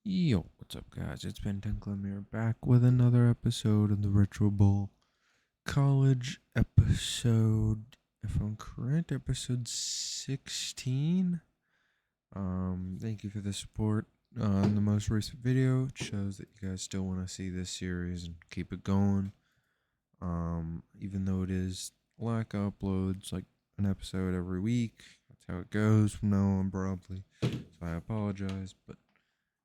Yo, what's up, guys? It's Ben Tenclem here, back with another episode of the Retro Bowl College episode. If I'm correct, episode 16. Thank you for the support on the most recent video. It shows that you guys still want to see this series and keep it going. Even though it is lack of uploads, like an episode every week. That's how it goes from now on, probably. So I apologize, but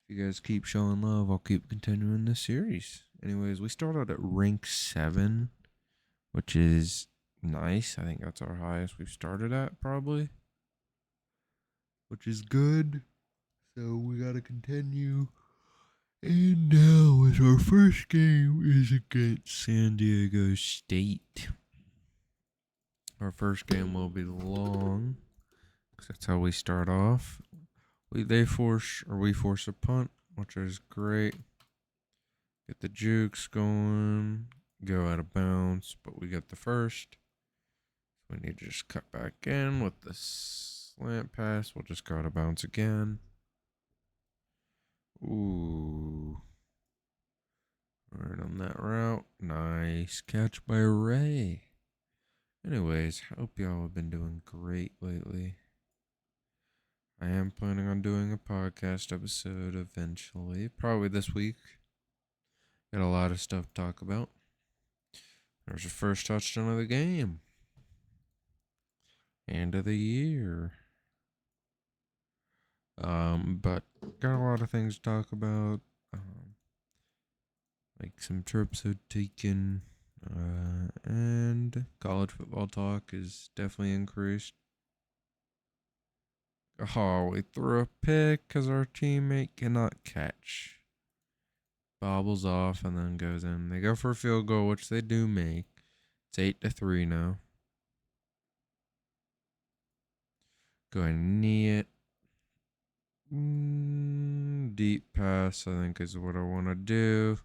if you guys keep showing love, I'll keep continuing this series. Anyways, we started at rank 7, which is nice. I think that's our highest we've started at, probably, which is good. So we gotta continue. And now, as our first game is against San Diego State. Our first game will be long, because that's how we start off. We force a punt, which is great. Get the jukes going, go out of bounds, but we get the first. We need to just cut back in with the slant pass. We'll just go out of bounds again. Ooh. Right on that route. Nice catch by Ray. Anyways, hope y'all have been doing great lately. I am planning on doing a podcast episode eventually, probably this week. Got a lot of stuff to talk about. There's the first touchdown of the game. End of the year. But got a lot of things to talk about. Like some trips I've taken. And college football talk is definitely increased. Oh, we threw a pick because our teammate cannot catch. Bobbles off and then goes in. They go for a field goal, which they do make. It's 8-3 now. Go ahead and knee it. Deep pass, I think, is what I want to do.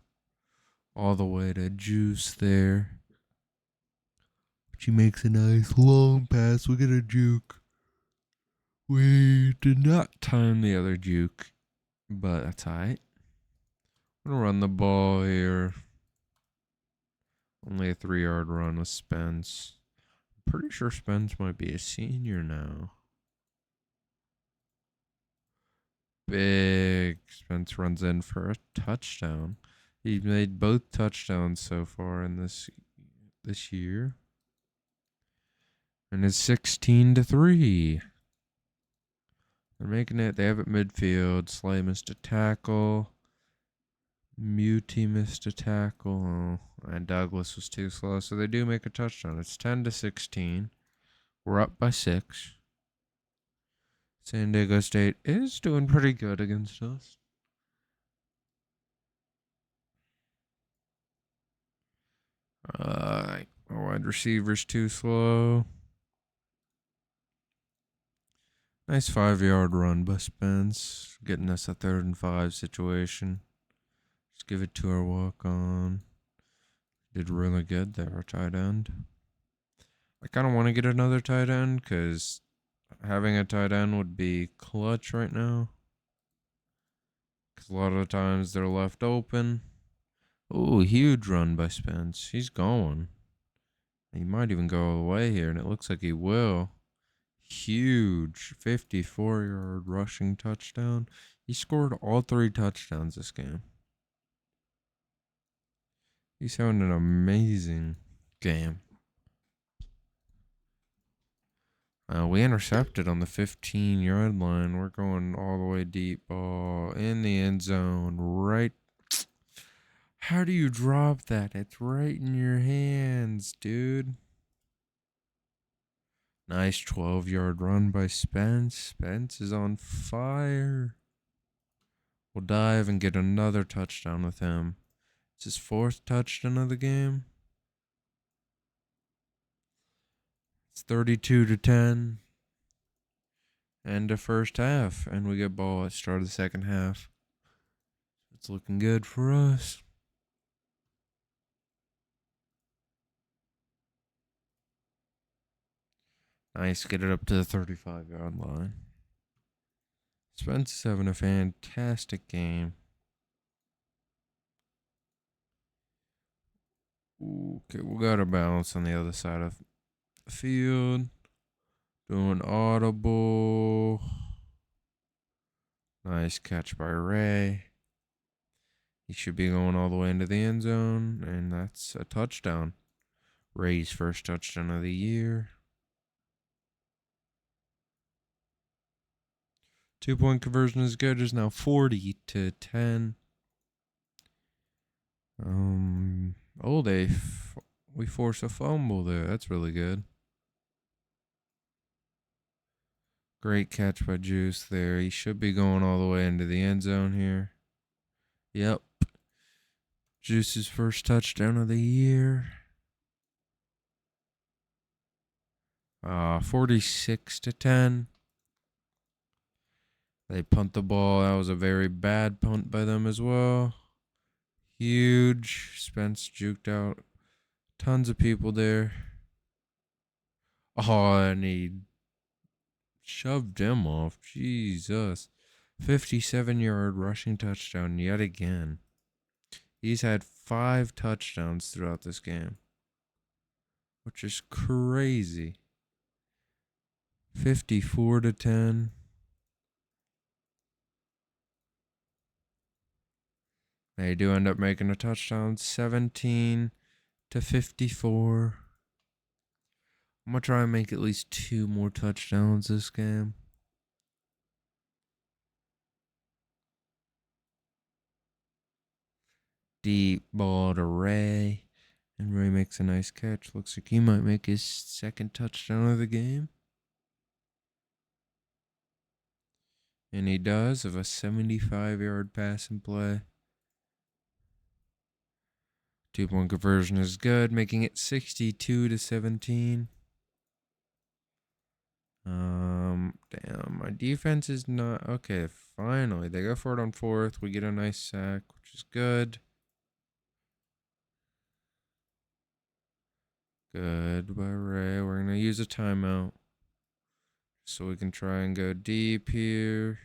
All the way to Juice there. She makes a nice long pass. We get a juke. We did not time the other juke, but that's alright. I'm gonna run the ball here. Only a 3-yard run with Spence. I'm pretty sure Spence might be a senior now. Big Spence runs in for a touchdown. He made both touchdowns so far in this year. And it's 16-3. They're making it. They have it midfield. Slay missed a tackle. Muti missed a tackle. And Douglas was too slow. So they do make a touchdown. It's 10-16. We're up by 6. San Diego State is doing pretty good against us. Our wide receiver's too slow. Nice 5-yard run by Spence. Getting us a 3rd and 5 situation. Just give it to our walk-on. Did really good there, our tight end. I kind of want to get another tight end because having a tight end would be clutch right now. Because a lot of the times they're left open. Ooh, huge run by Spence. He's going. He might even go all the way here, and it looks like he will. Huge 54-yard rushing touchdown. He scored all 3 touchdowns this game. He's having an amazing game. We intercepted on the 15-yard line. We're going all the way deep. Ball in the end zone. Right. How do you drop that? It's right in your hands, dude. Nice 12-yard run by Spence. Spence is on fire. We'll dive and get another touchdown with him. It's his 4th touchdown of the game. It's 32-10. End of first half. And we get ball at start of the second half. It's looking good for us. Nice. Get it up to the 35-yard line. Spence is having a fantastic game. Okay, we got a bounce on the other side of the field. Doing audible. Nice catch by Ray. He should be going all the way into the end zone, and that's a touchdown. Ray's first touchdown of the year. 2-point conversion is good. It's now 40-10. We force a fumble there. That's really good. Great catch by Juice there. He should be going all the way into the end zone here. Yep. Juice's first touchdown of the year. 46-10. They punt the ball. That was a very bad punt by them as well. Huge. Spence juked out. Tons of people there. Oh, and he shoved him off. Jesus. 57-yard rushing touchdown yet again. He's had 5 touchdowns throughout this game, which is crazy. 54-10. They do end up making a touchdown. 17-54. I'm going to try and make at least 2 more touchdowns this game. Deep ball to Ray. And Ray makes a nice catch. Looks like he might make his second touchdown of the game. And he does, of a 75-yard passing play. 2-point conversion is good, making it 62-17. Damn, my defense is not okay. Finally, they go for it on 4th. We get a nice sack, which is good. Good by Ray. We're gonna use a timeout so we can try and go deep here.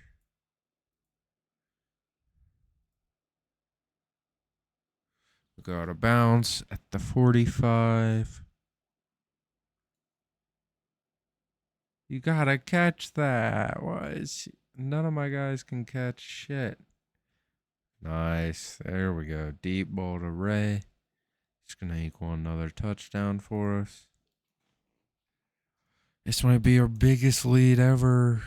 We got a bounce at the 45. You gotta catch that. None of my guys can catch shit. Nice. There we go. Deep ball to Ray. He's gonna equal another touchdown for us. This might be our biggest lead ever.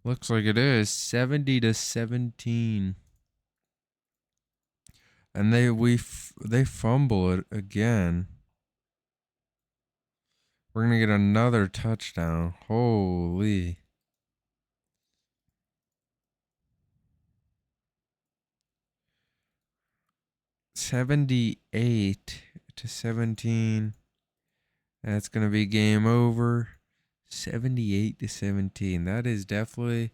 Looks like it is. 70-17. And they fumble it again. We're gonna get another touchdown. Holy. $78-17. That's gonna be game over. 78-17. That is definitely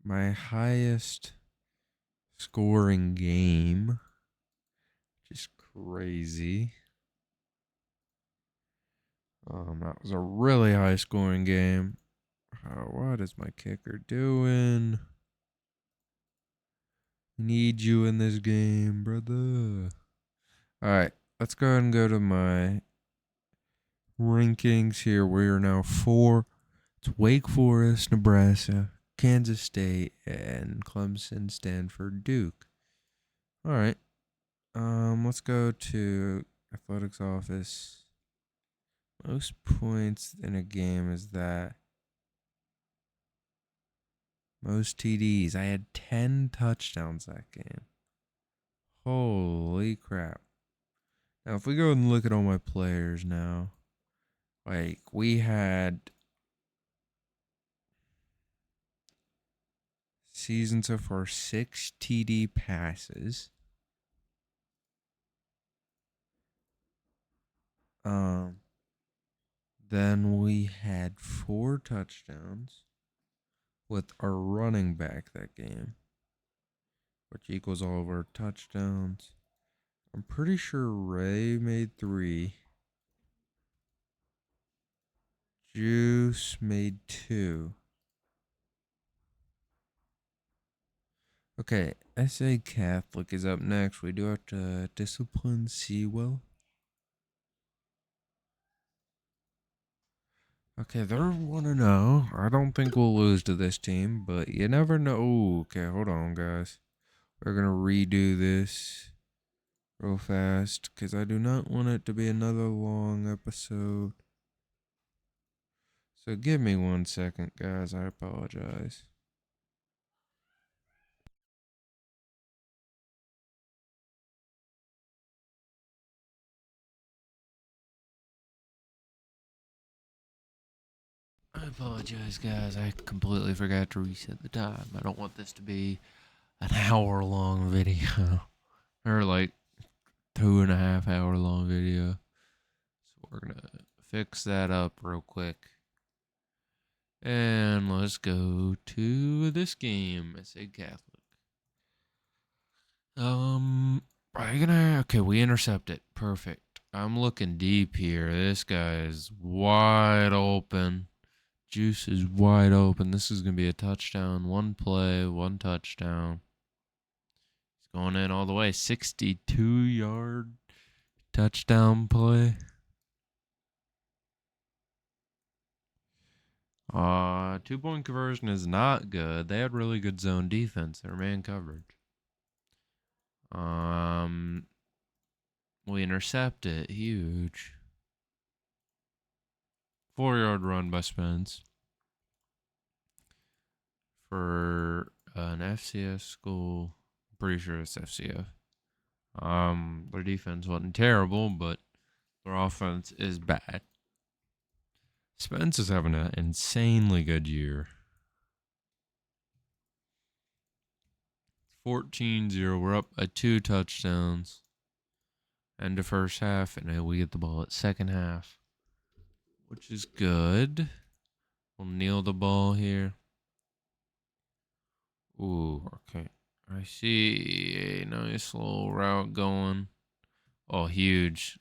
my highest scoring game. Just crazy. That was a really high scoring game. What is my kicker doing? Need you in this game, brother. Alright, let's go ahead and go to my rankings here. We are now 4. It's Wake Forest, Nebraska, Kansas State, and Clemson, Stanford, Duke. Alright. Let's go to athletics office. Most points in a game is that. Most TDs. I had 10 touchdowns that game. Holy crap. Now, if we go and look at all my players now, like, we had season so far 6 TD passes. Then we had 4 touchdowns with our running back that game, which equals all of our touchdowns. I'm pretty sure Ray made 3. Juice made 2. Okay, SA Catholic is up next. We do have to discipline Sewell. Okay, they're 1-0. I don't think we'll lose to this team, but you never know. Ooh, okay, hold on, guys. We're going to redo this real fast because I do not want it to be another long episode. So give me 1 second, guys. I apologize. I apologize, guys. I completely forgot to reset the time. I don't want this to be an hour-long video. Or like 2.5 hour long video. So we're gonna fix that up real quick. And let's go to this game. I say Catholic. Okay, we intercept it. Perfect. I'm looking deep here. This guy is wide open. Juice is wide open. This is gonna be a touchdown. One play, one touchdown. He's going in all the way. 62-yard touchdown play. 2-point conversion is not good. They had really good zone defense. They were man coverage. We intercept it. Huge. 4-yard run by Spence for an FCS school. Pretty sure it's FCS. Their defense wasn't terrible, but their offense is bad. Spence is having an insanely good year. 14-0. We're up by 2 touchdowns. End of first half, and then we get the ball at second half, which is good. We'll kneel the ball here. Ooh, okay. I see a nice little route going. Oh, huge.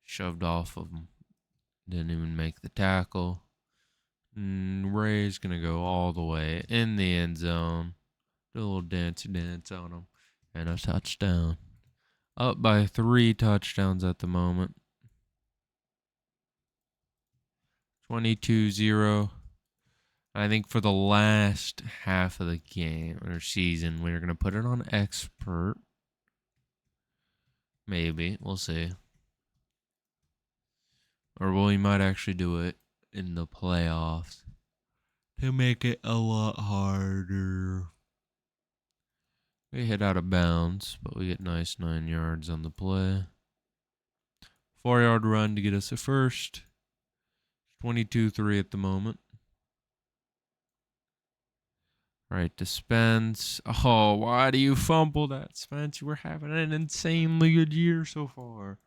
Shoved off of him. Didn't even make the tackle. Ray's going to go all the way in the end zone. Do a little dance on him. And a touchdown. Up by 3 touchdowns at the moment. 22-0. I think for the last half of the game or season, we're going to put it on expert. Maybe. We'll see. Or we might actually do it in the playoffs to make it a lot harder. We hit out of bounds, but we get nice 9 yards on the play. 4-yard run to get us a first. 22-3 at the moment. Right to Spence. Oh, why do you fumble that, Spence? You were having an insanely good year so far.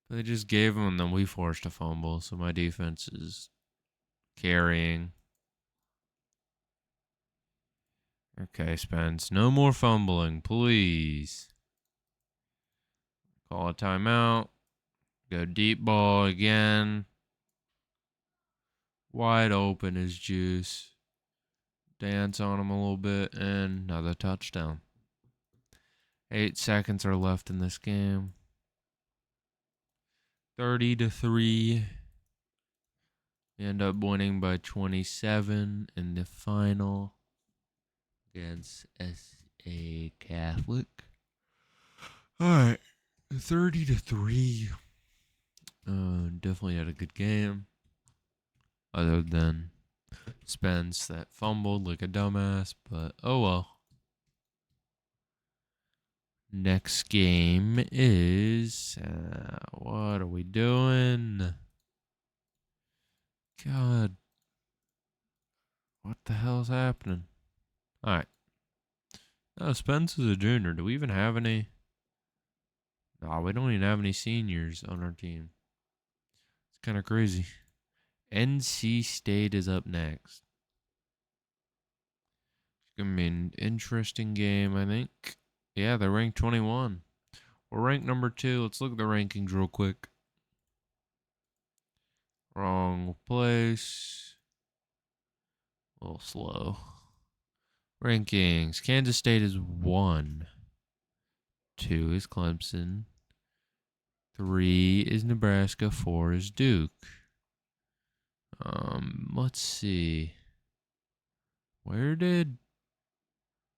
They just gave him, and then we forced a fumble, so my defense is carrying. Okay, Spence. No more fumbling, please. Call a timeout. Go deep ball again. Wide open is Juice. Dance on him a little bit, and another touchdown. 8 seconds are left in this game. 30-3. We end up winning by 27 in the final against SA Catholic. All right, 30-3. Definitely had a good game. Other than Spence that fumbled like a dumbass, but oh well. Next game is what are we doing? God, what the hell's happening? All right. Oh, Spence is a junior. Do we even have any? No, we don't even have any seniors on our team. It's kind of crazy. NC State is up next. It's going to be an interesting game, I think. Yeah, they're ranked 21. We're ranked number 2. Let's look at the rankings real quick. Wrong place. A little slow. Rankings. Kansas State is 1. 2 is Clemson. 3 is Nebraska. 4 is Duke. Let's see. Where did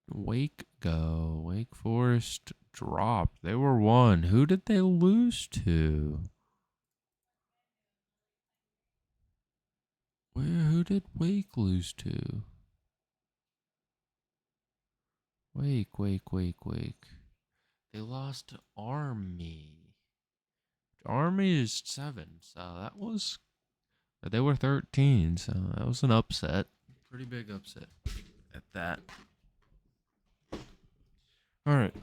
Wake go? Wake Forest dropped. They were 1. Who did they lose to? Who did Wake lose to? Wake. They lost to Army. Army is 7, so that was. They were 13, so that was an upset. Pretty big upset at that. Alright.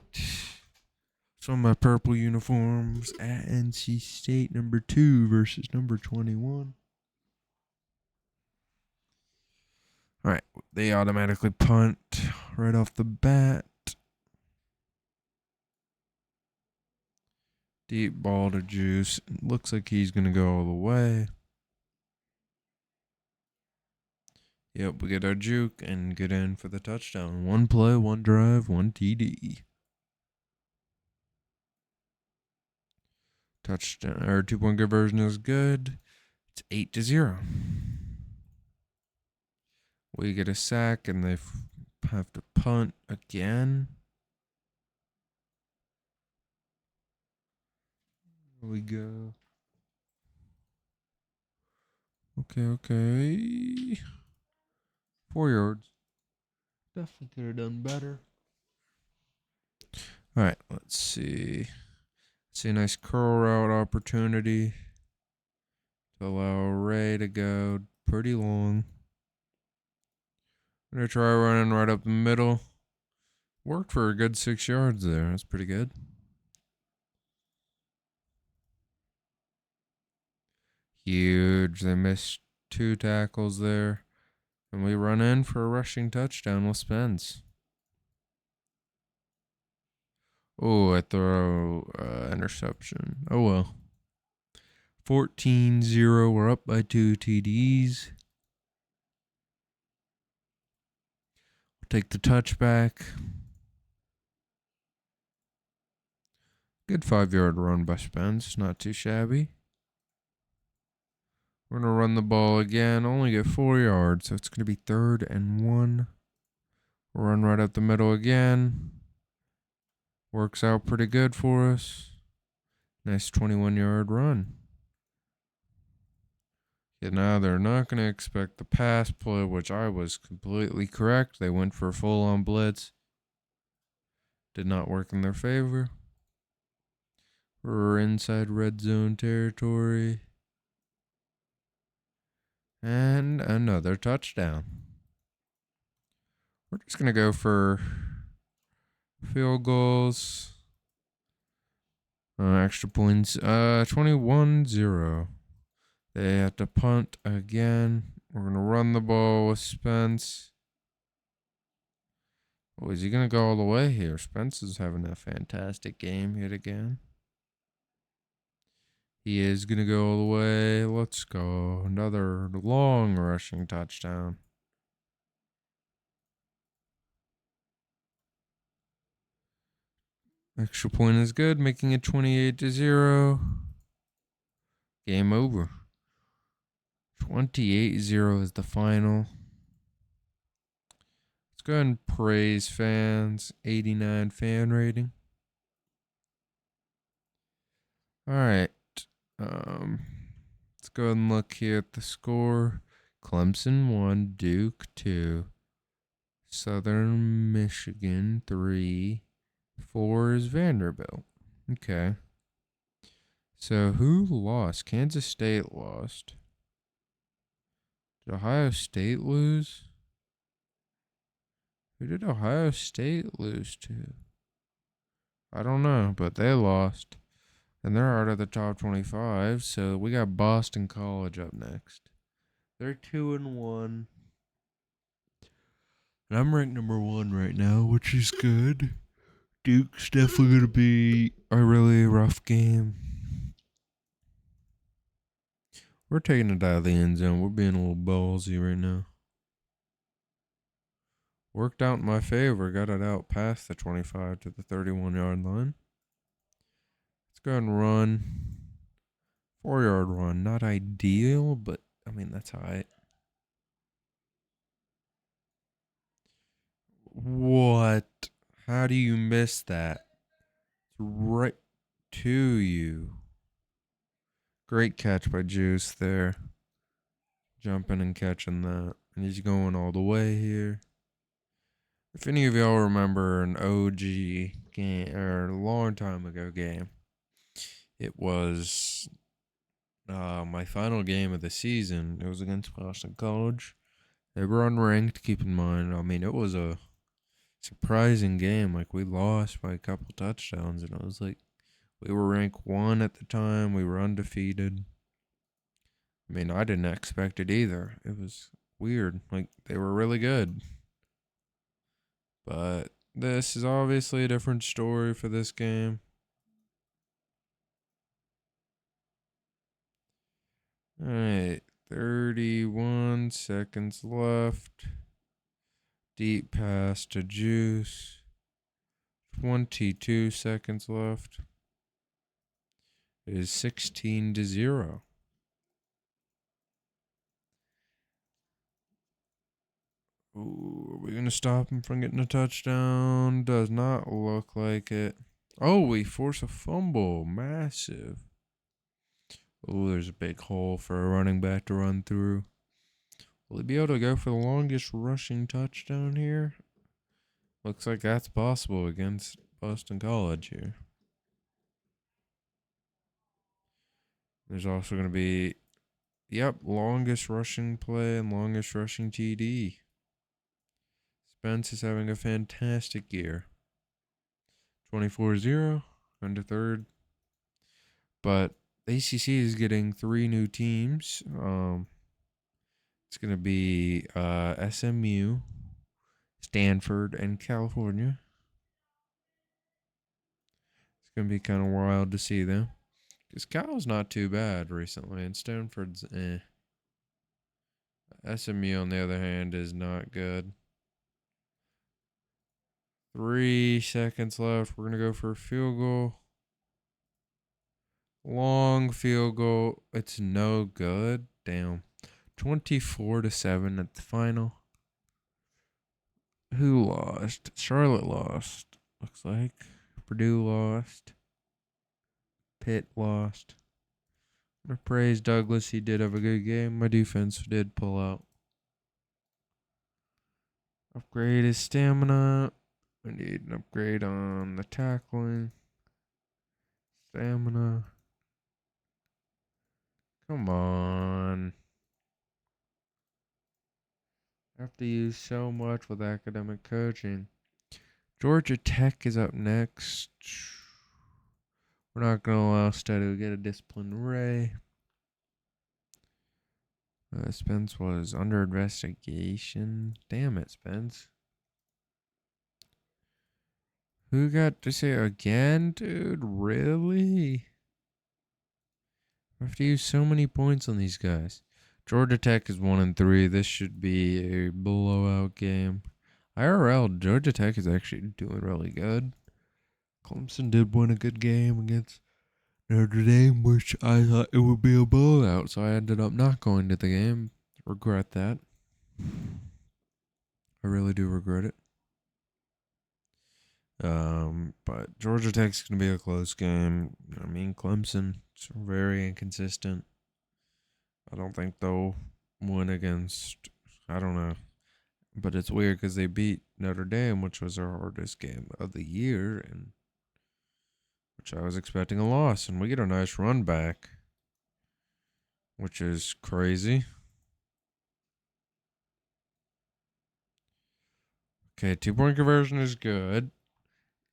So my purple uniforms at NC State, number 2 versus number 21. Alright, they automatically punt right off the bat. Deep ball to Juice. Looks like he's going to go all the way. Yep, we get our juke and get in for the touchdown. 1 play, 1 drive, 1 TD. Touchdown. Our 2-point conversion is good. It's 8-0. We get a sack and they have to punt again. Here we go. Okay. 4 yards. Definitely could have done better. All right, let's see. See a nice curl route opportunity to allow Ray to go pretty long. I'm going to try running right up the middle. Worked for a good 6 yards there. That's pretty good. Huge. They missed 2 tackles there. And we run in for a rushing touchdown with Spence. Oh, I throw interception. Oh, well. 14-0. We're up by 2 TDs. We'll take the touchback. Good 5-yard run by Spence. Not too shabby. We're going to run the ball again. Only get 4 yards, so it's going to be 3rd and 1. We'll run right up the middle again. Works out pretty good for us. Nice 21-yard run. Yeah, now they're not going to expect the pass play, which I was completely correct. They went for a full-on blitz. Did not work in their favor. We're inside red zone territory. And another touchdown. We're just going to go for field goals. Extra points. 21-0. They have to punt again. We're going to run the ball with Spence. Oh, is he going to go all the way here? Spence is having a fantastic game yet again. He is going to go all the way. Let's go. Another long rushing touchdown. Extra point is good, making it 28-0. Game over. 28-0 is the final. Let's go ahead and praise fans. 89 fan rating. All right. Let's go ahead and look here at the score. Clemson 1, Duke 2, Southern Michigan 3, 4 is Vanderbilt. Okay. So who lost? Kansas State lost. Did Ohio State lose? Who did Ohio State lose to? I don't know, but they lost. And they're out of the top 25, so we got Boston College up next. They're 2-1. And I'm ranked number 1 right now, which is good. Duke's definitely going to be a really rough game. We're taking it out of the end zone. We're being a little ballsy right now. Worked out in my favor. Got it out past the 25 to the 31-yard line. Let's go ahead and run. 4-yard run. Not ideal, but I mean, that's all right. What? How do you miss that? It's right to you. Great catch by Juice there. Jumping and catching that. And he's going all the way here. If any of y'all remember an OG game, or a long time ago game, it was my final game of the season. It was against Boston College. They were unranked, keep in mind. I mean, it was a surprising game. Like, we lost by a couple touchdowns, and it was like, we were ranked 1 at the time. We were undefeated. I mean, I didn't expect it either. It was weird. Like, they were really good. But this is obviously a different story for this game. All right, 31 seconds left. Deep pass to Juice. 22 seconds left. It is 16-0. Ooh, are we going to stop him from getting a touchdown? Does not look like it. Oh, we force a fumble. Massive. Oh, there's a big hole for a running back to run through. Will he be able to go for the longest rushing touchdown here? Looks like that's possible against Boston College here. There's also going to be, longest rushing play and longest rushing TD. Spence is having a fantastic year. 24-0, under third. But ACC is getting 3 new teams. It's going to be SMU, Stanford, and California. It's going to be kind of wild to see them. Because Cal's not too bad recently, and Stanford's SMU, on the other hand, is not good. 3 seconds left. We're going to go for a field goal. Long field goal. It's no good. Damn. 24-7 at the final. Who lost? Charlotte lost. Looks like. Purdue lost. Pitt lost. I praise Douglas. He did have a good game. My defense did pull out. Upgrade his stamina. We need an upgrade on the tackling. Stamina. Come on. I have to use so much with academic coaching. Georgia Tech is up next. We're not going to allow Steady to get a disciplinary. Spence was under investigation. Damn it, Spence. Who got to say again, dude? Really? I have to use so many points on these guys. Georgia Tech is 1-3. This should be a blowout game. IRL, Georgia Tech is actually doing really good. Clemson did win a good game against Notre Dame, which I thought it would be a blowout, so I ended up not going to the game. Regret that. I really do regret it. But Georgia Tech's going to be a close game. I mean, Clemson is very inconsistent. I don't think they'll win against, I don't know. But it's weird because they beat Notre Dame, which was our hardest game of the year, and which I was expecting a loss. And we get a nice run back, which is crazy. Okay, 2-point conversion is good.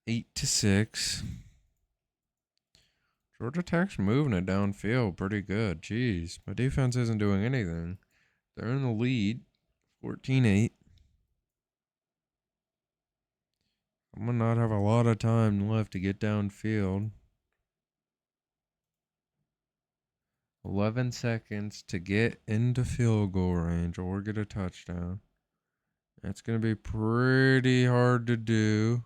8-6. Georgia Tech's moving it downfield pretty good. Jeez, my defense isn't doing anything. They're in the lead, 14-8. I'm going to not have a lot of time left to get downfield. 11 seconds to get into field goal range or get a touchdown. That's going to be pretty hard to do.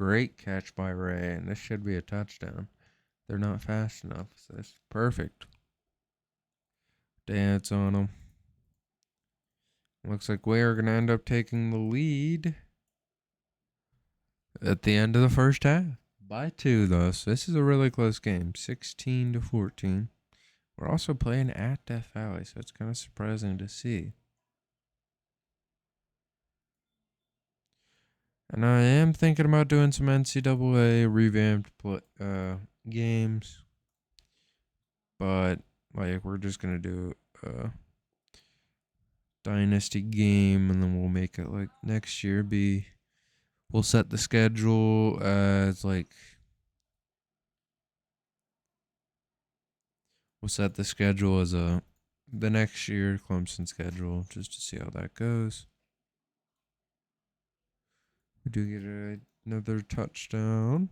Great catch by Ray, and this should be a touchdown. They're not fast enough. So this is perfect. Dance on them. Looks like we are going to end up taking the lead at the end of the first half. By 2, though, so this is a really close game. 16-14. We're also playing at Death Valley, so it's kind of surprising to see. And I am thinking about doing some NCAA revamped games. But, like, we're just going to do a Dynasty game, and then we'll make it, like, next year be... We'll set the schedule as, like... We'll set the schedule as the next year Clemson schedule, just to see how that goes. We do get another touchdown,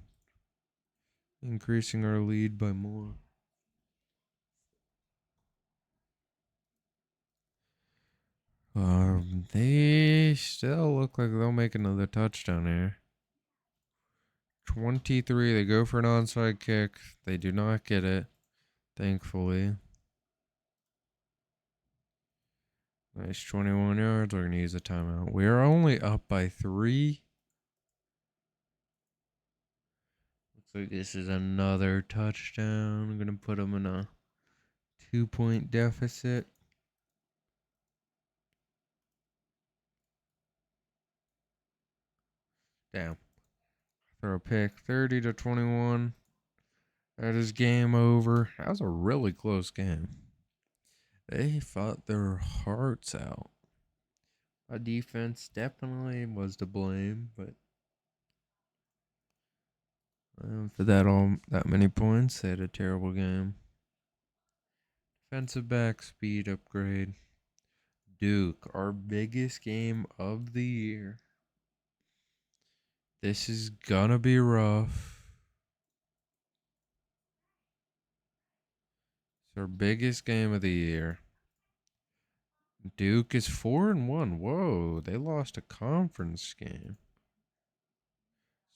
increasing our lead by more. They still look like they'll make another touchdown here. 23, they go for an onside kick. They do not get it, thankfully. Nice 21 yards. We're going to use a timeout. We are only up by 3. Looks like this is another touchdown. I'm going to put them in a 2-point deficit. Damn. Throw a pick. 30-21. That is game over. That was a really close game. They fought their hearts out. Our defense definitely was to blame, but for that many points, they had a terrible game. Defensive back speed upgrade. Duke, our biggest game of the year. This is gonna be rough. It's our biggest game of the year. Duke is 4-1. Whoa, they lost a conference game.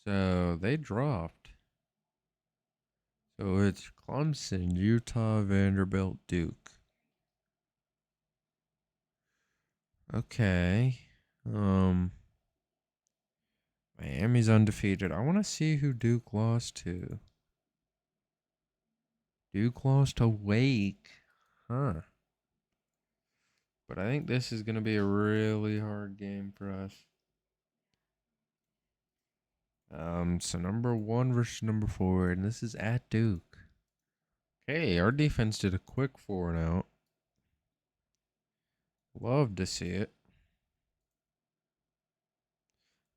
So they dropped. So it's Clemson, Utah, Vanderbilt, Duke. Okay. Miami's undefeated. I want to see who Duke lost to. Duke lost to Wake. Huh. But I think this is going to be a really hard game for us. So number 1 versus number 4, and this is at Duke. Okay, our defense did a quick 4 and out. Love to see it.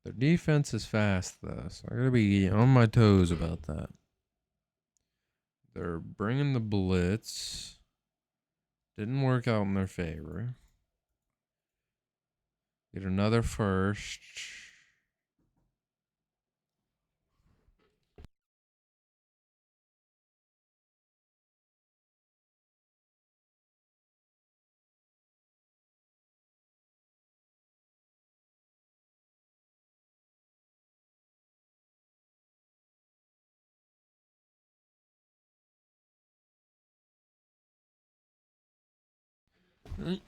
Their defense is fast, though, so I gotta be on my toes about that. They're bringing the blitz. Didn't work out in their favor. Get another first.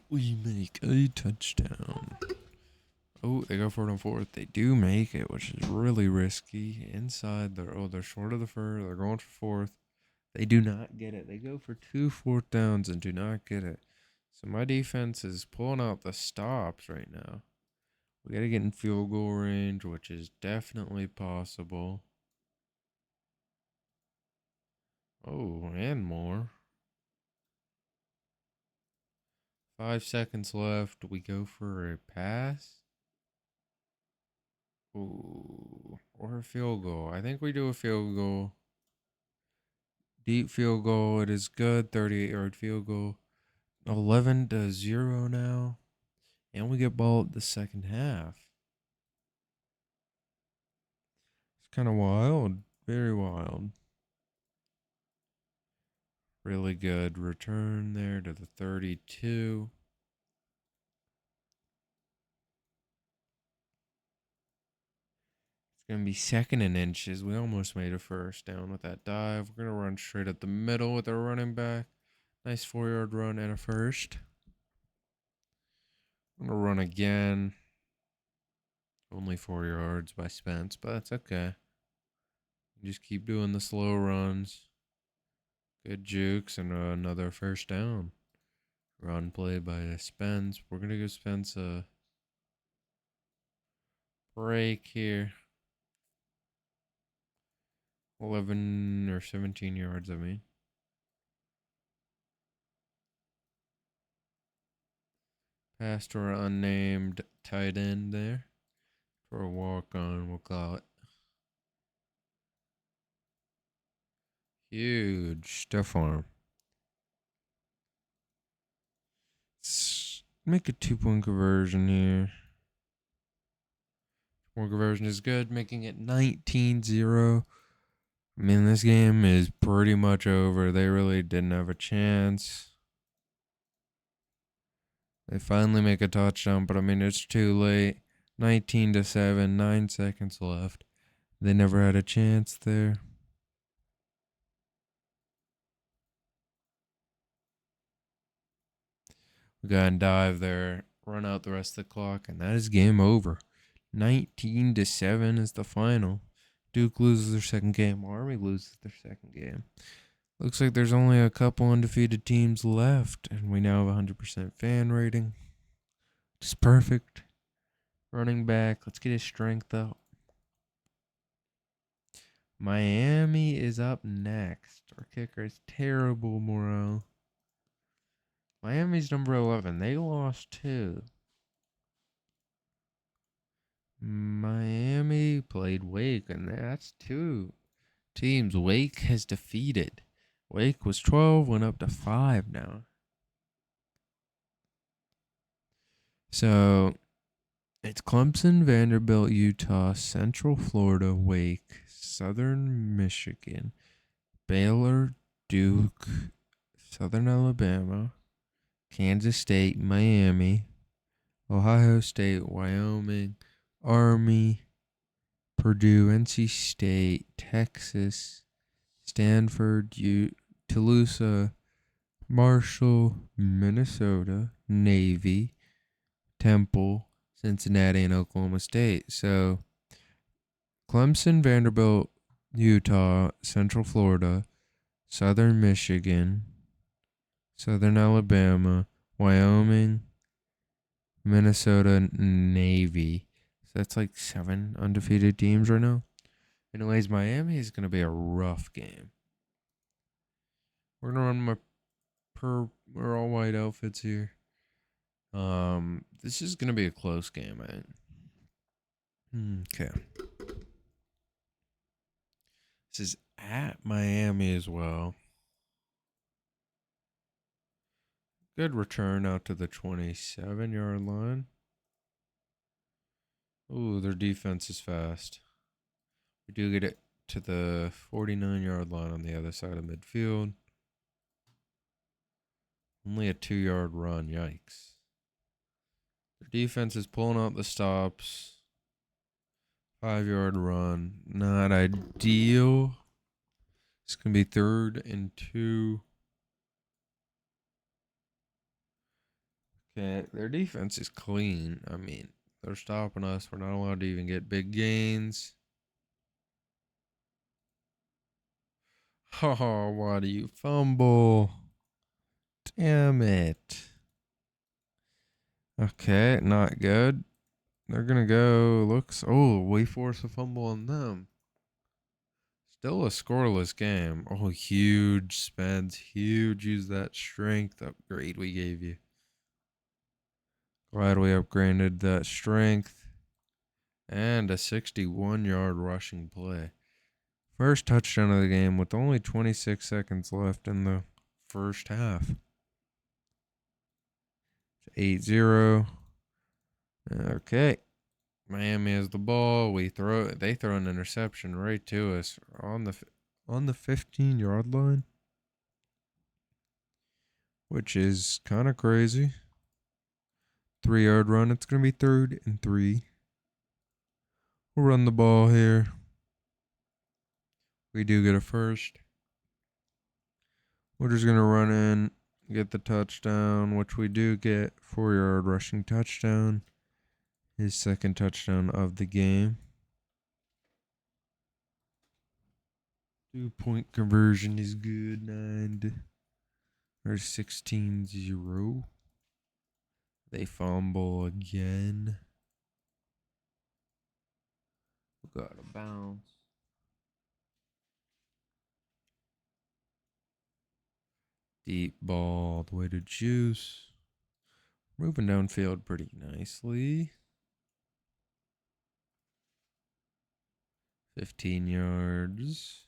We make a touchdown. Oh, they go for it on 4th. They do make it, which is really risky. Inside, they're short of the fur. They're going for 4th. They do not get it. They go for 2 4th downs and do not get it. So my defense is pulling out the stops right now. We got to get in field goal range, which is definitely possible. Oh, and more. 5 seconds left. We go for a pass. Ooh, or a field goal. I think we do a field goal. Deep field goal. It is good. 38-yard field goal. 11-0 now. And we get ball at the second half. It's kind of wild. Very wild. Really good return there to the 32. Going to be second in inches. We almost made a first down with that dive. We're going to run straight up the middle with our running back. Nice 4-yard run and a first. I'm going to run again. Only 4 yards by Spence, but that's okay. Just keep doing the slow runs. Good jukes and another first down. Run play by Spence. We're going to give Spence a break here. 11 or 17 yards, I mean. Pass to our unnamed tight end there. For a walk on, we'll call it. Huge stiff arm. Let's make a 2-point conversion here. 2-point conversion is good, making it 19-0. I mean, this game is pretty much over. They really didn't have a chance. They finally make a touchdown, but I mean, it's too late. 19-7, 9 seconds left. They never had a chance there. We got and dive there, run out the rest of the clock, and that is game over. 19-7 is the final. Duke loses their second game. Army loses their second game. Looks like there's only a couple undefeated teams left, and we now have 100% fan rating. Just perfect. Running back. Let's get his strength up. Miami is up next. Our kicker is terrible morale. Miami's number 11. They lost 2. Miami played Wake, and that's 2 teams Wake has defeated. Wake was 12, went up to 5 now. So it's Clemson, Vanderbilt, Utah, Central Florida, Wake, Southern Michigan, Baylor, Duke, Southern Alabama, Kansas State, Miami, Ohio State, Wyoming, Army, Purdue, NC State, Texas, Stanford, Tulsa, Marshall, Minnesota, Navy, Temple, Cincinnati, and Oklahoma State. So Clemson, Vanderbilt, Utah, Central Florida, Southern Michigan, Southern Alabama, Wyoming, Minnesota, Navy. So that's like 7 undefeated teams right now. Anyways, Miami is going to be a rough game. We're going to run we're all white outfits here. This is going to be a close game, I think. Okay. This is at Miami as well. Good return out to the 27-yard line. Ooh, their defense is fast. We do get it to the 49-yard line on the other side of midfield. Only a 2-yard run. Yikes. Their defense is pulling out the stops. 5-yard run. Not ideal. It's going to be 3rd and 2. Okay, their defense is clean. I mean, they're stopping us. We're not allowed to even get big gains. Oh, why do you fumble? Damn it. Okay, not good. They're going to go. We force a fumble on them. Still a scoreless game. Oh, huge Spence. Huge. Use that strength upgrade we gave you. Glad we upgraded that strength. And a 61-yard rushing play. First touchdown of the game with only 26 seconds left in the first half. 8-0. Okay. Miami has the ball. They throw an interception right to us on the 15-yard line, which is kind of crazy. 3-yard run. It's going to be 3rd and 3. We'll run the ball here. We do get a first. We're just going to run in, get the touchdown, which we do get. 4-yard rushing touchdown. His second touchdown of the game. 2-point conversion is good. 16-0. They fumble again. Got a bounce. Deep ball all the way to Juice. Moving downfield pretty nicely. 15 yards. Looks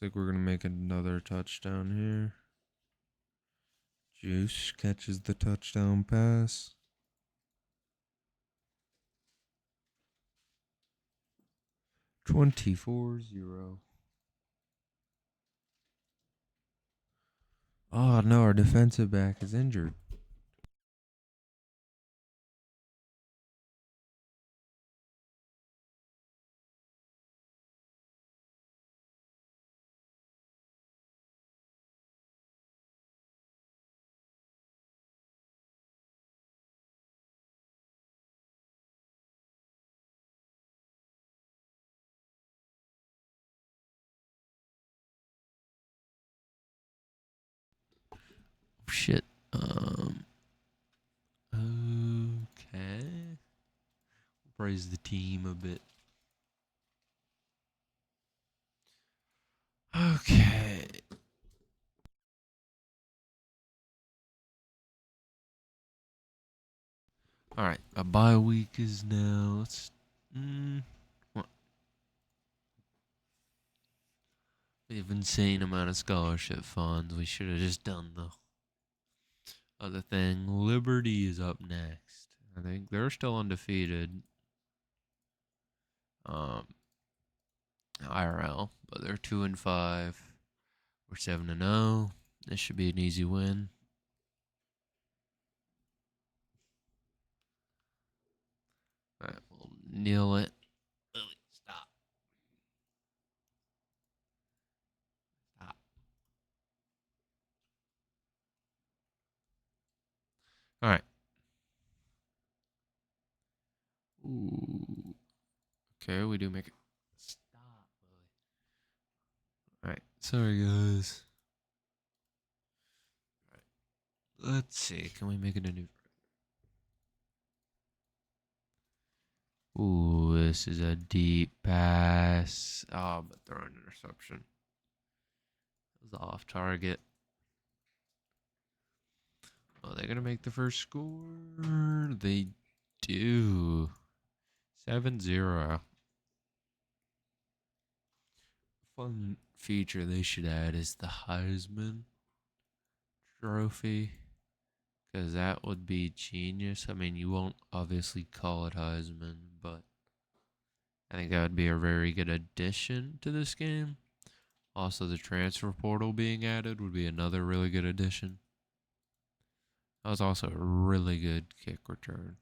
like we're going to make another touchdown here. Juice catches the touchdown pass. 24-0. Oh no, our defensive back is injured. Shit. Okay. Praise the team a bit. Okay. All right. A bye week is now. Let's. What? We have insane amount of scholarship funds. We should have just done the other thing. Liberty is up next. I think they're still undefeated. IRL, but they're 2-5. We're 7-0. This should be an easy win. All right, we'll kneel it. Stop. Stop. All right. Ooh. Okay, we do make it. Stop, Lily. All right. Sorry, guys. All right. Let's see. Can we make it a new? Ooh, this is a deep pass. Oh, but throw an interception. It was off target. Oh, they're gonna make the first score. They do. 7-0. Fun feature they should add is the Heisman Trophy, because that would be genius. I mean, you won't obviously call it Heisman, but I think that would be a very good addition to this game. Also, the transfer portal being added would be another really good addition. That was also a really good kick return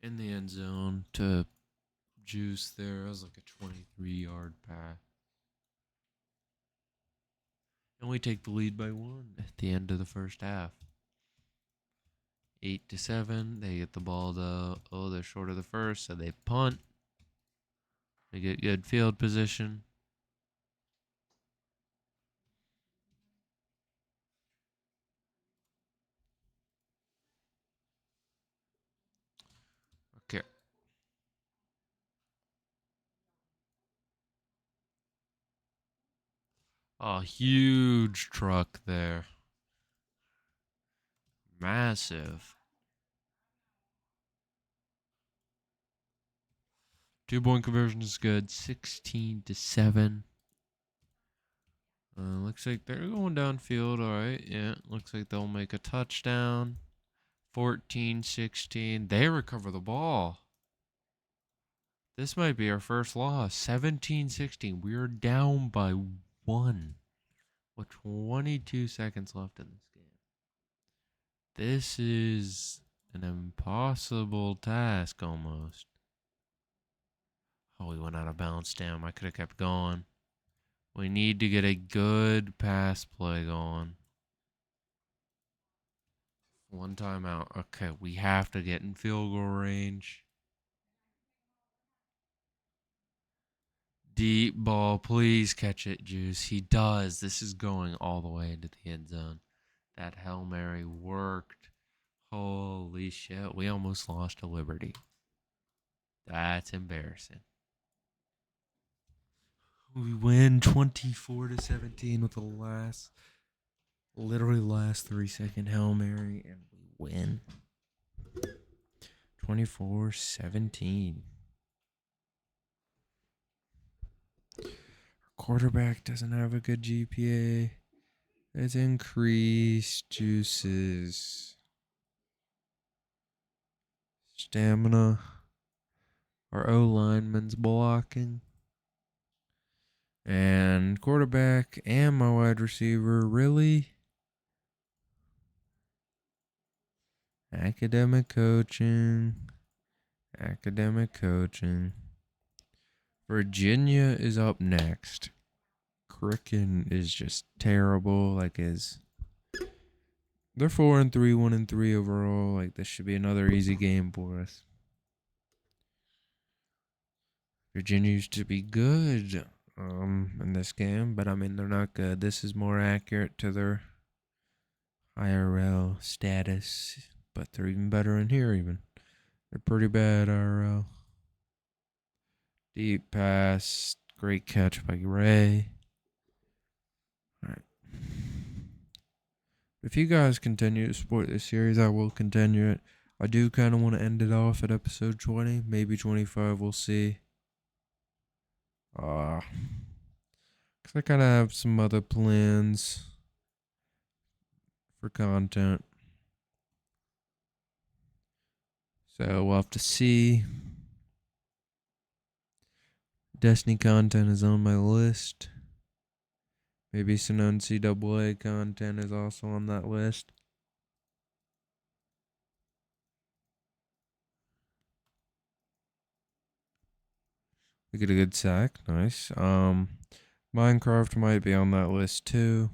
in the end zone to Juice there. That was like a 23-yard pass. And we take the lead by 1 at the end of the first half. 8-7. They get the ball though. Oh, they're short of the first, so they punt. They get good field position. Okay. A huge truck there. Massive. 2-point conversion is good. 16-7. Looks like they're going downfield. All right. Yeah. Looks like they'll make a touchdown. 14-16. They recover the ball. This might be our first loss. 17-16. We are down by 1 with 22 seconds left in this game. This is an impossible task almost. Oh, we went out of bounds. Damn, I could have kept going. We need to get a good pass play going. One timeout. Okay, we have to get in field goal range. Deep ball, please catch it, Juice. He does. This is going all the way into the end zone. That Hail Mary worked. Holy shit, we almost lost to Liberty. That's embarrassing. We win 24-17 with the literally last 3-second Hail Mary, and we win 24-17. Our quarterback doesn't have a good GPA. Let's increase Juices. Stamina. Our O-lineman's blocking. And quarterback and my wide receiver, really? Academic coaching. Virginia is up next. Cricken is just terrible. They're 4-3, 1-3 overall. Like, this should be another easy game for us. Virginia used to be good in this game, but I mean, they're not good. This is more accurate to their IRL status, but they're even better in here even. They're pretty bad IRL. Deep pass, great catch by Ray. Alright. If you guys continue to support this series, I will continue it. I do kind of want to end it off at episode 20, maybe 25, we'll see. Because I kind of have some other plans for content. So we'll have to see. Destiny content is on my list. Maybe some NCAA content is also on that list. We get a good sack. Nice. Minecraft might be on that list too.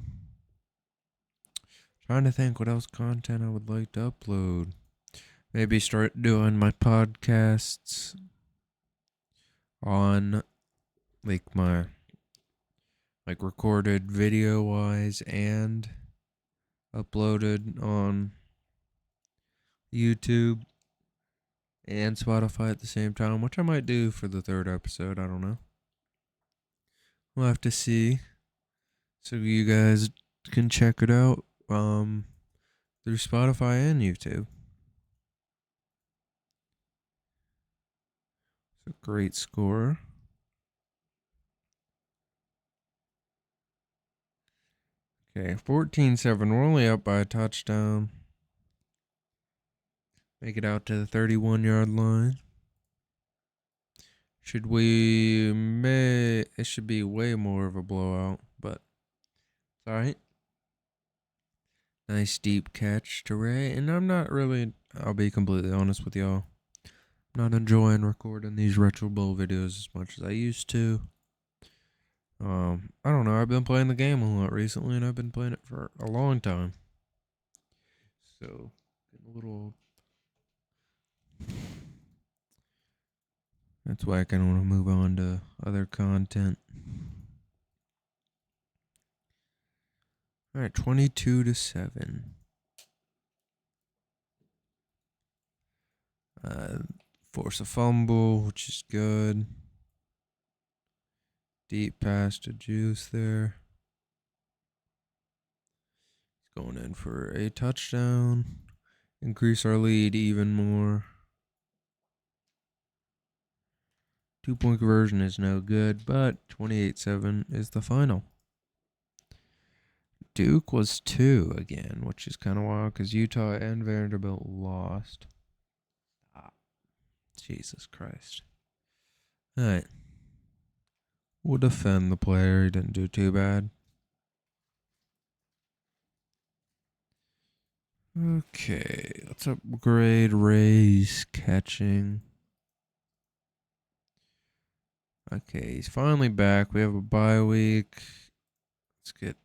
Trying to think what else content I would like to upload. Maybe start doing my podcasts on my recorded video wise and uploaded on YouTube and Spotify at the same time, which I might do for the third episode. I don't know. We'll have to see. So you guys can check it out through Spotify and YouTube. It's a great score. Okay, 14-7. We're only up by a touchdown. Make it out to the 31-yard line. It should be way more of a blowout, but it's alright. Nice deep catch to Ray, and I'll be completely honest with y'all, I'm not enjoying recording these Retro Bowl videos as much as I used to. I don't know, I've been playing the game a lot recently, and I've been playing it for a long time. So, getting a little... That's why I kind of want to move on to other content. Alright, 22-7. Force a fumble, which is good. Deep pass to Juice there. He's going in for a touchdown. Increase our lead even more. 2-point conversion is no good, but 28-7 is the final. Duke was 2 again, which is kind of wild because Utah and Vanderbilt lost. Jesus Christ. Alright. We'll defend the player. He didn't do too bad. Okay, let's upgrade Ray's catching. Okay, he's finally back. We have a bye week. Let's get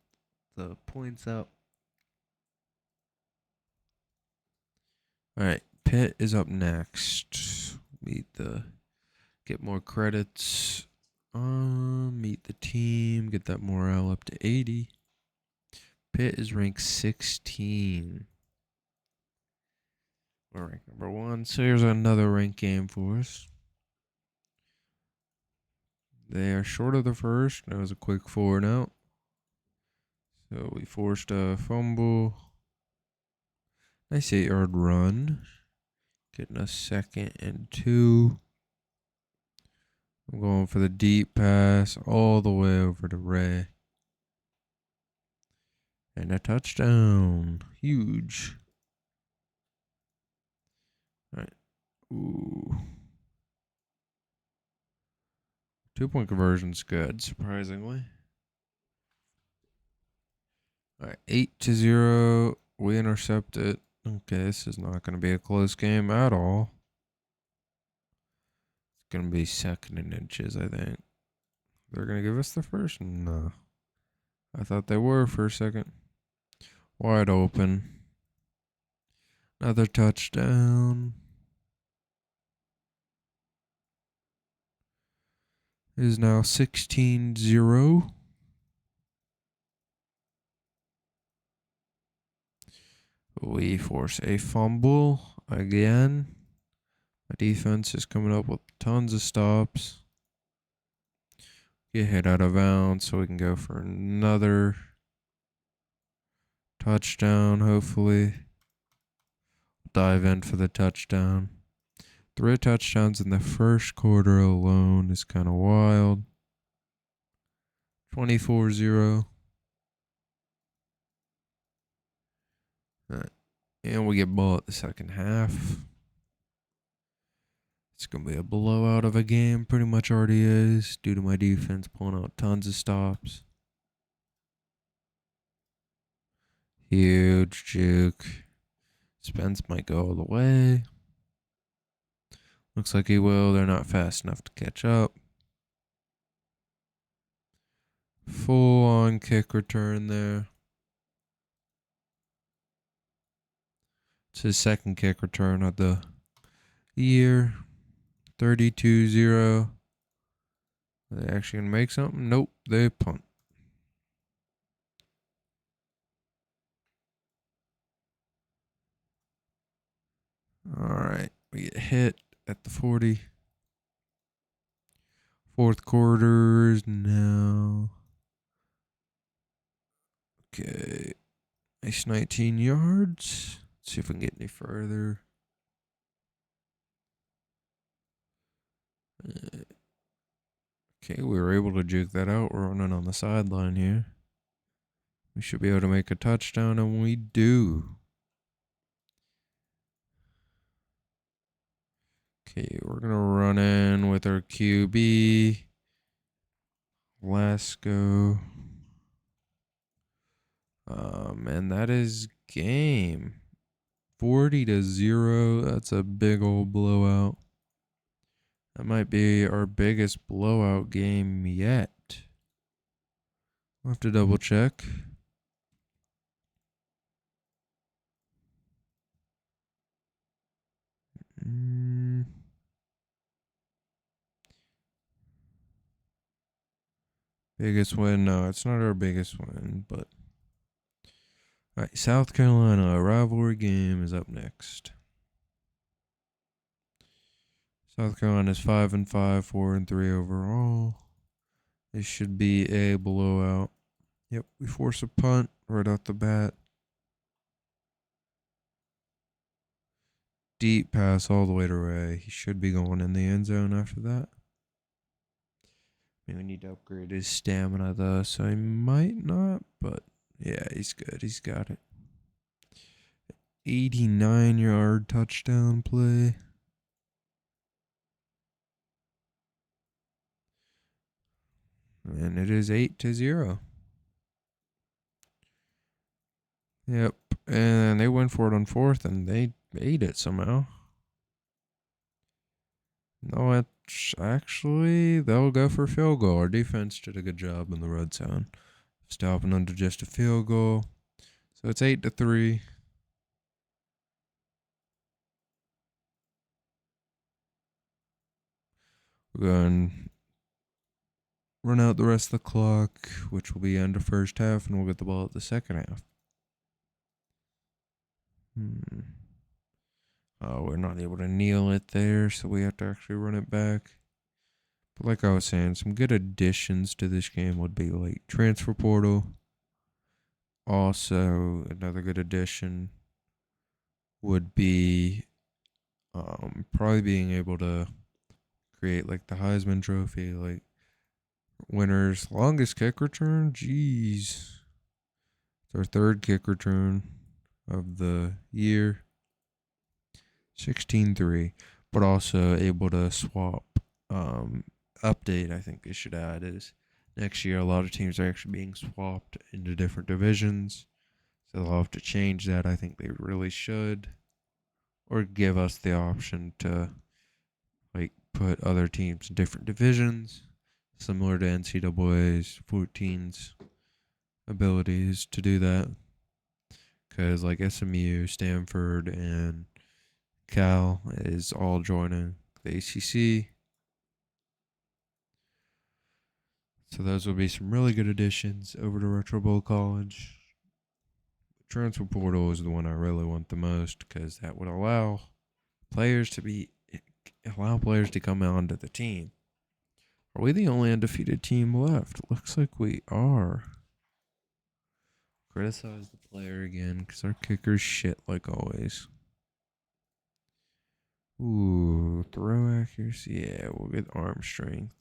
the points up. All right, Pitt is up next. Get more credits. Meet the team. Get that morale up to 80. Pitt is ranked 16. We're ranked number 1. So here's another ranked game for us. They are short of the first. That was a quick 4-and-out. So we forced a fumble. Nice 8-yard run. Getting a 2nd and 2. I'm going for the deep pass all the way over to Ray. And a touchdown. Huge. All right. Ooh. 2-point conversion's good, surprisingly. All right, 8-0. We intercept it. Okay, this is not going to be a close game at all. It's going to be 2nd and inches, I think. They're going to give us the first? No. I thought they were for a second. Wide open. Another touchdown. It is now 16-0. We force a fumble again. My defense is coming up with tons of stops. Get hit out of bounds so we can go for another touchdown, hopefully. Dive in for the touchdown. 3 touchdowns in the first quarter alone is kind of wild. 24-0. And we get ball at the second half. It's going to be a blowout of a game. Pretty much already is, due to my defense pulling out tons of stops. Huge juke. Spence might go all the way. Looks like he will. They're not fast enough to catch up. Full on kick return there. It's his 2nd kick return of the year. 32-0. Are they actually going to make something? Nope, they punt. All right, we get hit at the 40. Fourth quarters now. Okay, nice 19 yards. Let's see if we can get any further. Okay, we were able to juke that out. We're running on the sideline here. We should be able to make a touchdown, and we do. Okay, we're going to run in with our QB. Let's go. And that is game. 40-0. That's a big old blowout. That might be our biggest blowout game yet. I'll have to double check. Biggest win? No, it's not our biggest win, but. All right, South Carolina, a rivalry game is up next. South Carolina's 5-5, 4-3 overall. This should be a blowout. Yep, we force a punt right off the bat. Deep pass all the way to Ray. He should be going in the end zone after that. Maybe we need to upgrade his stamina though, so he might not, but yeah, he's good. He's got it. 89-yard touchdown play. And it is 8-0. Yep. And they went for it on fourth, and they ate it somehow. No, it's actually, they'll go for a field goal. Our defense did a good job in the red zone, stopping under just a field goal. So it's 8-3. We're going to run out the rest of the clock, which will be end of first half, and we'll get the ball at the second half. Oh, we're not able to kneel it there, so we have to actually run it back. But like I was saying, some good additions to this game would be like transfer portal. Also, another good addition would be probably being able to create like the Heisman Trophy, like winners longest kick return. Jeez, it's our third kick return of the year. 16-3, but also able to swap. Update I think they should add is next year a lot of teams are actually being swapped into different divisions, so they'll have to change that. I think they really should, or give us the option to like put other teams in different divisions, similar to NCAA's 14's abilities to do that. Because like SMU, Stanford, and Cal is all joining the ACC. So those will be some really good additions over to Retro Bowl College. Transfer portal is the one I really want the most because that would allow players to come onto the team. Are we the only undefeated team left? Looks like we are. Criticize the player again because our kicker's shit like always. Ooh, throw accuracy. Yeah, we'll get arm strength.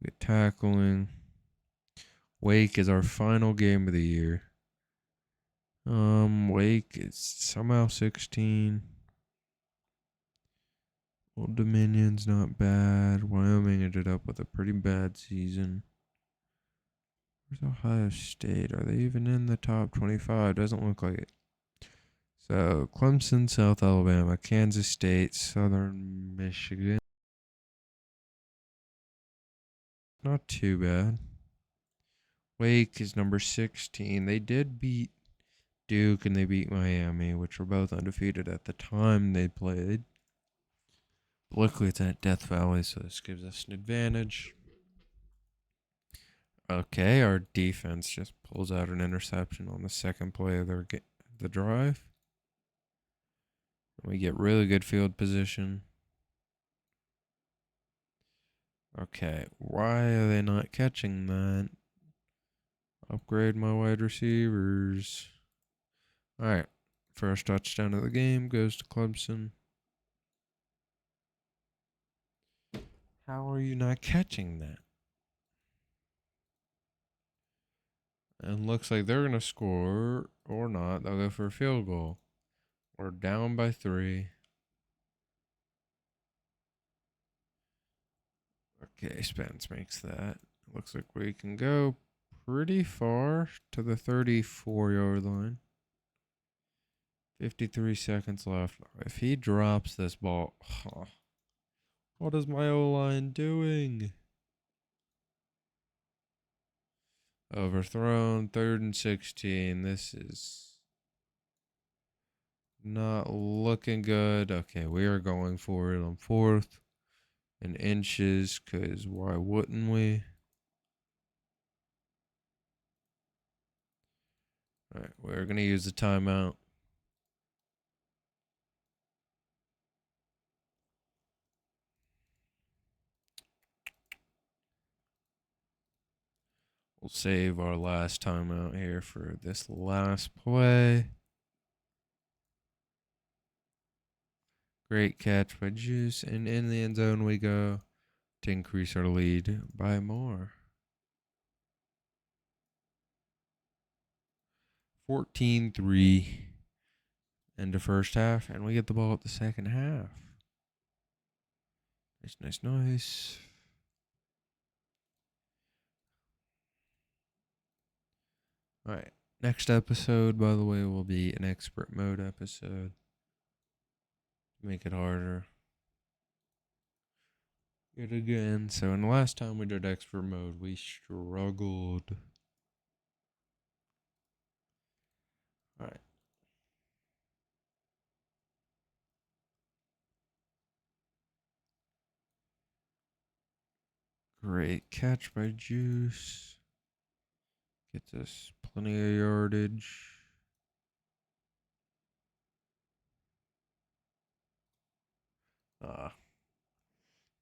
Get tackling. Wake is our final game of the year. Wake is somehow 16. Old Dominion's not bad. Wyoming ended up with a pretty bad season. Where's Ohio State? Are they even in the top 25? Doesn't look like it. So, Clemson, South Alabama, Kansas State, Southern Michigan. Not too bad. Wake is number 16. They did beat Duke and they beat Miami, which were both undefeated at the time they played. Luckily, it's at Death Valley, so this gives us an advantage. Okay, our defense just pulls out an interception on the second play of the drive. We get really good field position. Okay, why are they not catching that? Upgrade my wide receivers. All right, first touchdown of the game goes to Clemson. How are you not catching that? And looks like they're going to score or not. They'll go for a field goal. We're down by 3. Okay, Spence makes that. Looks like we can go pretty far to the 34-yard line. 53 seconds left. If he drops this ball, what is my O-line doing? Overthrown, 3rd and 16. This is not looking good. Okay, we are going for it on 4th and inches, because why wouldn't we? All right, we're going to use the timeout. We'll save our last timeout here for this last play. Great catch by Juice, and in the end zone we go to increase our lead by more. 14-3 end of first half, and we get the ball at the second half. Nice. All right, Next episode, by the way, will be an expert mode episode. Make it harder. Yet again. So, in the last time we did expert mode, we struggled. Alright. Great catch by Juice. Gets us plenty of yardage.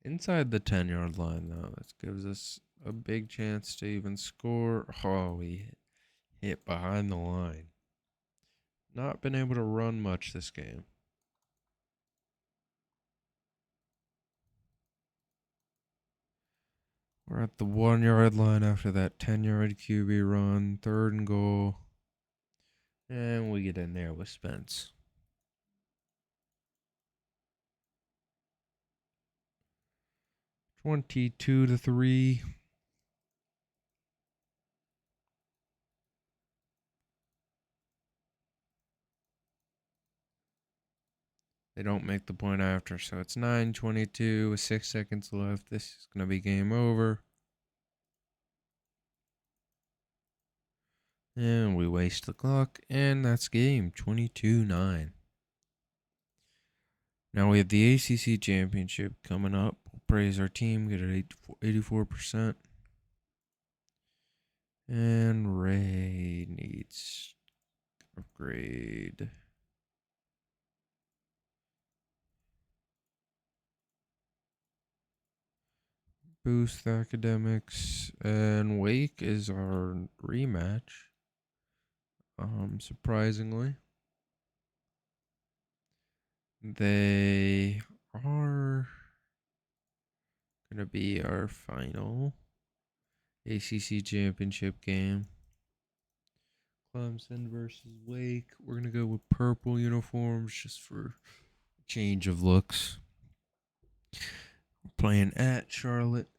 Inside the 10-yard line, though. This gives us a big chance to even score. Oh, we hit behind the line. Not been able to run much this game. We're at the 1-yard line after that 10-yard QB run. 3rd and goal. And we get in there with Spence. 22-3. They don't make the point after, so it's 9:22 with 6 seconds left. This is going to be game over. And we waste the clock, and that's game 22-9. Now we have the ACC Championship coming up. We'll praise our team, get it 84%. And Ray needs upgrade. Boost Academics, and Wake is our rematch. Surprisingly, they are gonna be our final ACC championship game. Clemson versus Wake. We're gonna go with purple uniforms just for change of looks. We're playing at Charlotte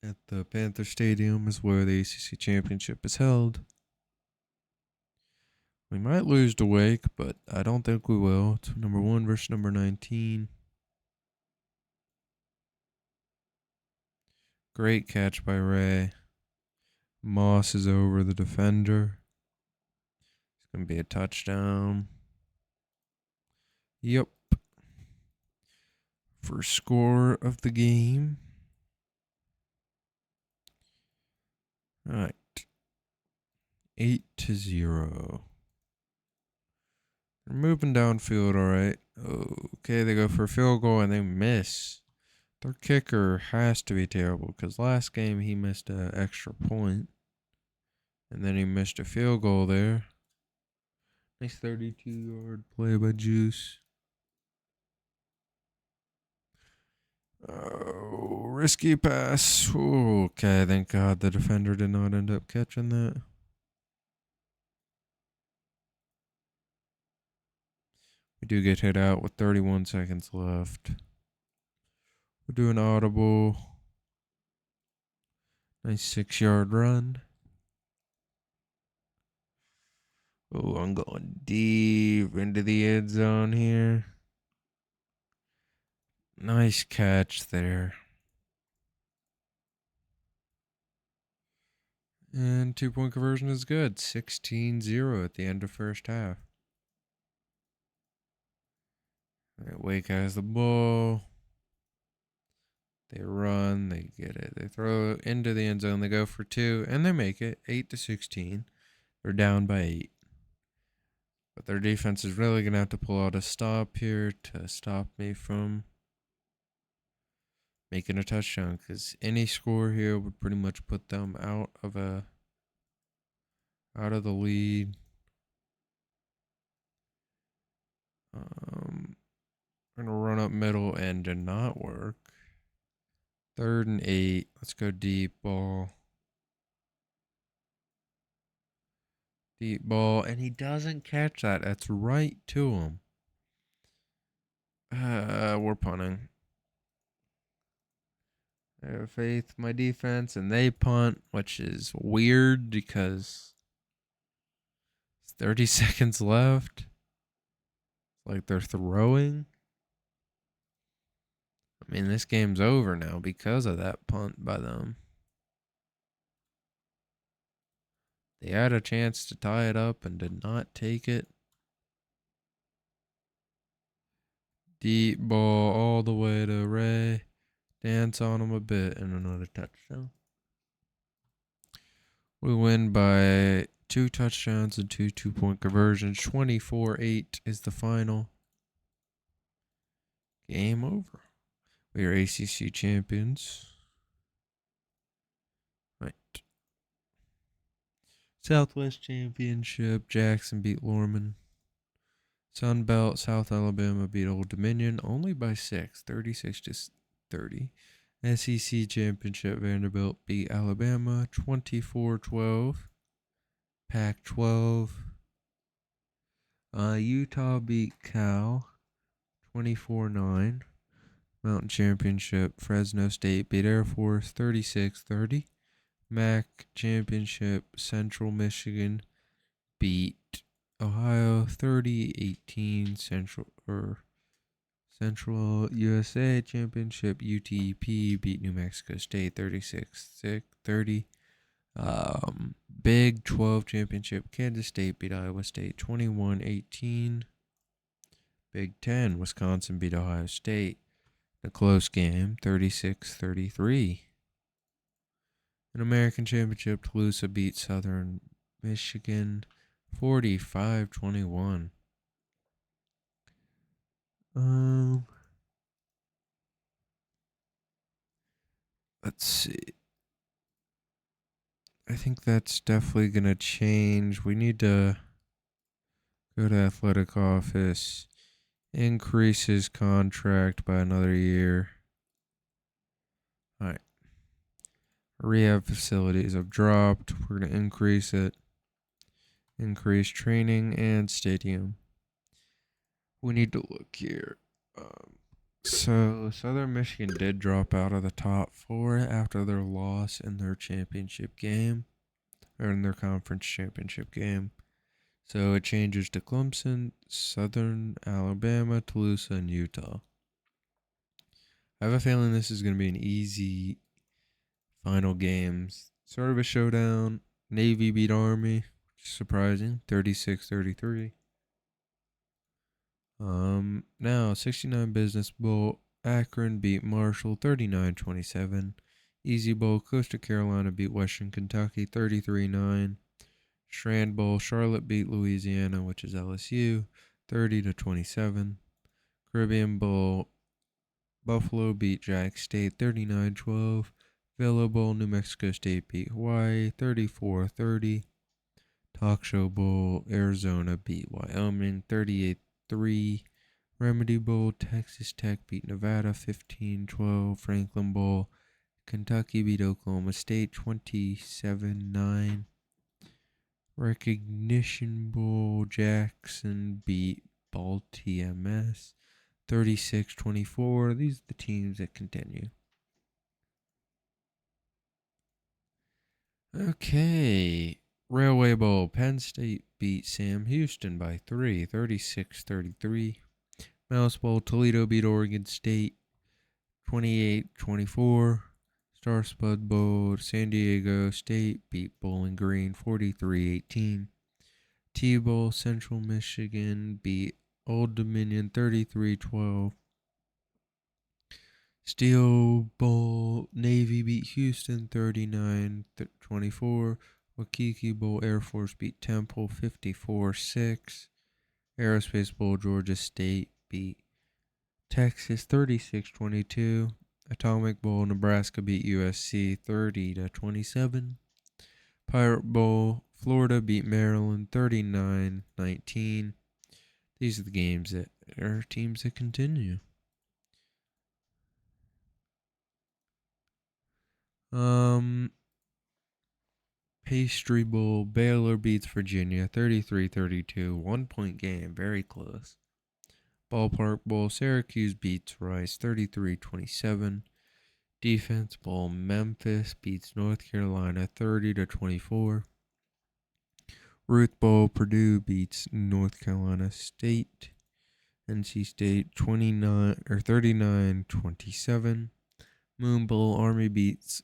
at the Panther Stadium is where the ACC championship is held. We might lose to Wake, but I don't think we will. It's number 1 versus number 19. Great catch by Ray. Moss is over the defender. It's going to be a touchdown. Yep. First score of the game. All right. 8-0. They're moving downfield, all right. Okay, they go for a field goal and they miss. Their kicker has to be terrible because last game he missed an extra point. And then he missed a field goal there. Nice 32-yard play by Juice. Oh, risky pass. Ooh, okay, thank God the defender did not end up catching that. We do get hit out with 31 seconds left. We'll do an audible. Nice 6-yard run. Oh, I'm going deep into the end zone here. Nice catch there. And 2-point conversion is good. 16-0 at the end of first half. All right, Wake has the ball. They run, they get it. They throw it into the end zone. They go for 2, and they make it 8-16. They're down by 8. But their defense is really going to have to pull out a stop here to stop me from making a touchdown, because any score here would pretty much put them out of the lead. We're gonna run up middle and did not work. 3rd and 8. Let's go deep ball. Deep ball, and he doesn't catch that. That's right to him. We're punting. I have faith in my defense, and they punt, which is weird because it's 30 seconds left. Like they're throwing. I mean, this game's over now because of that punt by them. They had a chance to tie it up and did not take it. Deep ball all the way to Ray. Dance on him a bit and another touchdown. We win by 2 touchdowns and 2 2-point conversions. 24-8 is the final. Game over. We are ACC champions. Right. Southwest Championship. Jackson beat Lorman. Sun Belt, South Alabama beat Old Dominion only by 6, 36-30. SEC Championship, Vanderbilt beat Alabama 24-12. Pac-12. Utah beat Cal 24-9. Mountain Championship, Fresno State beat Air Force 36-30. MAC Championship, Central Michigan beat Ohio 30-18. Central USA Championship, UTEP beat New Mexico State 36-30. Big 12 Championship, Kansas State beat Iowa State 21-18. Big 10, Wisconsin beat Ohio State. A close game, 36-33. An American Championship, Toulouse beat Southern Michigan 45-21. Let's see. I think that's definitely going to change. We need to go to athletic office, increase his contract by another year. All right. Rehab facilities have dropped. We're going to increase it. Increase training and stadium. We need to look here. So Southern Michigan did drop out of the top 4 after their loss in their championship game, or in their conference championship game. So it changes to Clemson, Southern Alabama, Toulouse, and Utah. I have a feeling this is going to be an easy final game. Sort of a showdown. Navy beat Army, which is surprising, 36-33. Now 69 Business Bowl, Akron beat Marshall 39-27. Easy Bowl, Coastal Carolina beat Western Kentucky 33-9. Strand Bowl, Charlotte beat Louisiana, which is LSU, 30-27. Caribbean Bowl, Buffalo beat Jack State 39-12. Villa Bowl, New Mexico State beat Hawaii 34-30. Talk Show Bowl, Arizona beat Wyoming 38-3. Remedy Bowl, Texas Tech beat Nevada 15-12. Franklin Bowl, Kentucky beat Oklahoma State 27-9. Recognition Bowl, Jackson beat Baltimore 36-24. These are the teams that continue. Okay. Railway Bowl, Penn State beat Sam Houston by 3, 36-33. Mouse Bowl, Toledo beat Oregon State 28-24. Star Spud Bowl, San Diego State beat Bowling Green 43-18. T-Bowl, Central Michigan beat Old Dominion 33-12. Steel Bowl, Navy beat Houston 39-24. Waikiki Bowl, Air Force beat Temple 54-6. Aerospace Bowl, Georgia State beat Texas 36-22. Atomic Bowl, Nebraska beat USC 30-27. Pirate Bowl, Florida beat Maryland 39-19. These are the games that are teams that continue. Pastry Bowl, Baylor beats Virginia 33-32. 1-point game, very close. Ballpark Bowl, Syracuse beats Rice 33-27. Defense Bowl, Memphis beats North Carolina 30-24. Ruth Bowl, Purdue beats North Carolina State. NC State 39-27. Moon Bowl, Army beats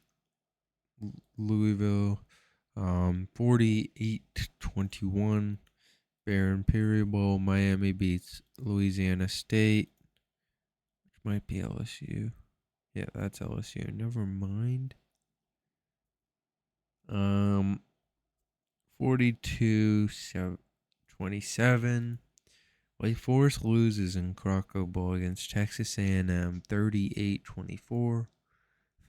Louisville 48-21. Bear Imperial Bowl, Miami beats Louisiana State, which might be LSU. Yeah, that's LSU. Never mind. 42-27. Wake Forest loses in Croco Bowl against Texas A&M 38-24.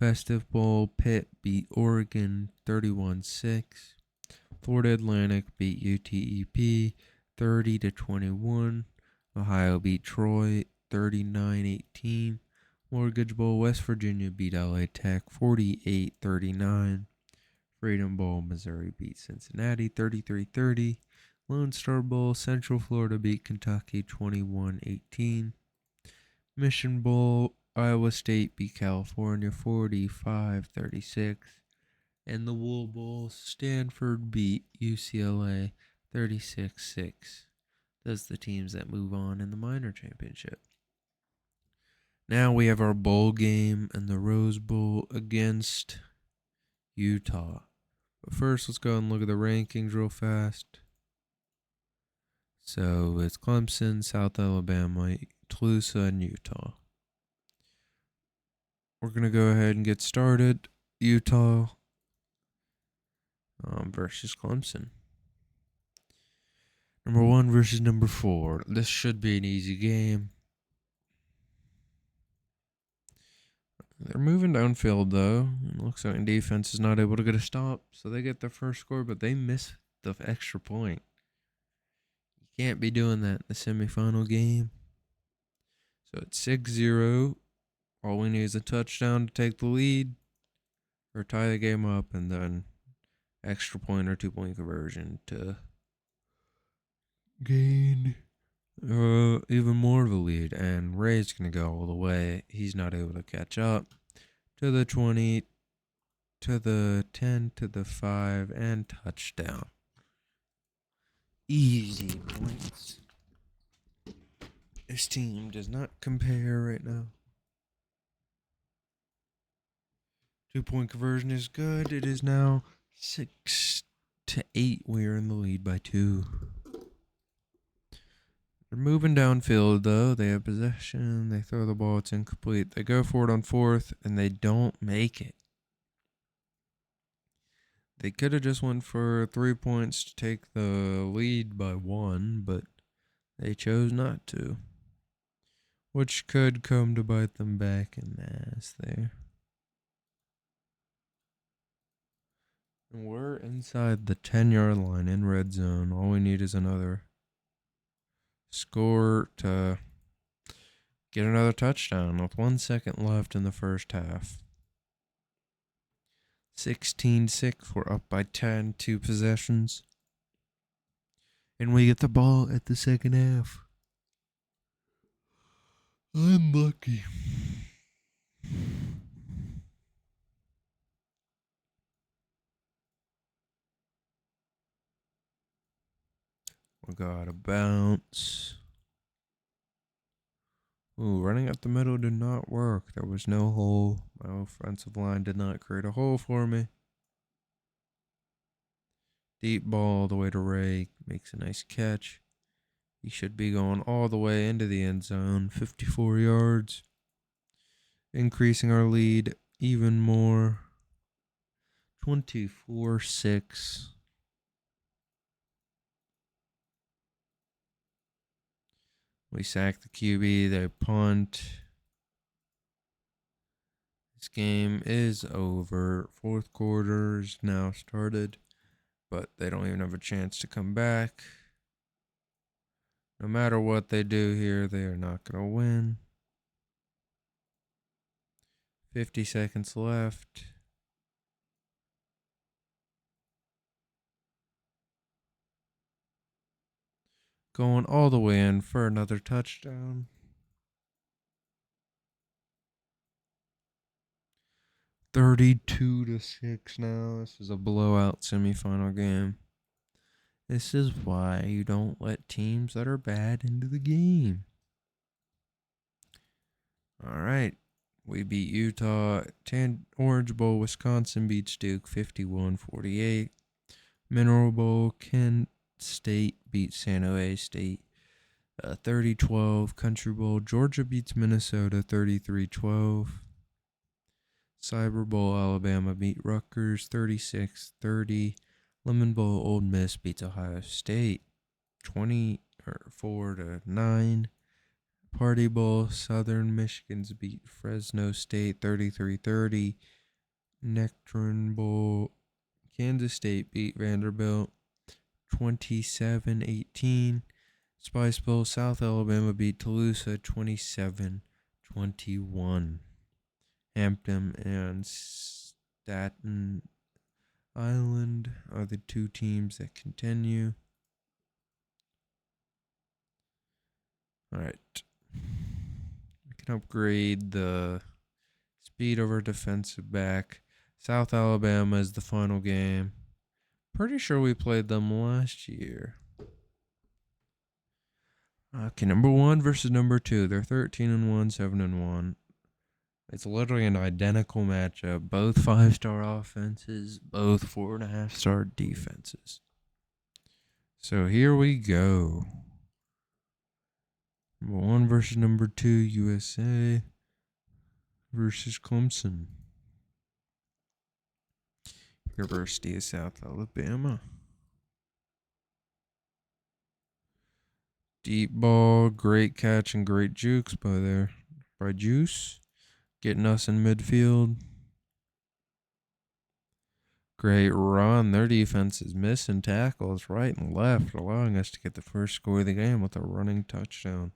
Festive Bowl, Pitt beat Oregon 31-6. Florida Atlantic beat UTEP 30-21. Ohio beat Troy 39-18. Mortgage Bowl, West Virginia beat LA Tech 48-39. Freedom Bowl, Missouri beat Cincinnati 33-30. Lone Star Bowl, Central Florida beat Kentucky 21-18. Mission Bowl, Iowa State beat California 45-36. And the Wool Bowl, Stanford beat UCLA 36-6. Those are the teams that move on in the minor championship. Now we have our bowl game in the Rose Bowl against Utah. But first, let's go and look at the rankings real fast. So it's Clemson, South Alabama, Tulsa, and Utah. We're going to go ahead and get started. Utah versus Clemson. Number 1 versus number 4. This should be an easy game. They're moving downfield, though. It looks like defense is not able to get a stop, so they get the first score, but they miss the extra point. You can't be doing that in the semifinal game. So it's 6-0. All we need is a touchdown to take the lead or tie the game up, and then extra point or 2-point conversion to gain even more of a lead. And Ray's going to go all the way. He's not able to catch up. To the 20, to the 10, to the 5, and touchdown. Easy points. This team does not compare right now. 2-point conversion is good. It is now 6-8. We are in the lead by 2. They're moving downfield, though. They have possession. They throw the ball. It's incomplete. They go for it on 4th, and they don't make it. They could have just went for 3 points to take the lead by 1, but they chose not to, which could come to bite them back in the ass there. And we're inside the 10-yard line in red zone. All we need is another score to get another touchdown with 1 second left in the first half. 16-6, we're up by 10, 2 possessions. And we get the ball at the second half. Unlucky. We got a bounce. Ooh, running up the middle did not work. There was no hole. My offensive line did not create a hole for me. Deep ball all the way to Ray. Makes a nice catch. He should be going all the way into the end zone. 54 yards. Increasing our lead even more. 24-6. We sack the QB. They punt. This game is over. Fourth quarter is now started, but they don't even have a chance to come back. No matter what they do here, they are not going to win. 50 seconds left. Going all the way in for another touchdown. 32-6 now. This is a blowout semifinal game. This is why you don't let teams that are bad into the game. All right. We beat Utah. Orange Bowl, Wisconsin beats Duke 51-48. Mineral Bowl, Kent State beats San Jose State 30-12. Country Bowl, Georgia beats Minnesota 33-12. Cyber Bowl, Alabama beat Rutgers 36-30. Lemon Bowl, Ole Miss beats Ohio State 24-9. Party Bowl, Southern Michigan's beat Fresno State 33-30. Nectarine Bowl, Kansas State beat Vanderbilt 27-18. Spice Bowl, South Alabama beat Tulsa 27-21. Hampton and Staten Island are the two teams that continue. All right. We can upgrade the speed of our defensive back. South Alabama is the final game. Pretty sure we played them last year. Okay, number 1 versus number 2. They're 13-1, 7-1. It's literally an identical matchup. Both 5-star offenses, both 4.5-star defenses. So here we go. Number 1 versus number 2, USA versus Clemson. University of South Alabama. Deep ball, great catch and great jukes by Juice. Getting us in midfield. Great run. Their defense is missing tackles right and left, allowing us to get the first score of the game with a running touchdown.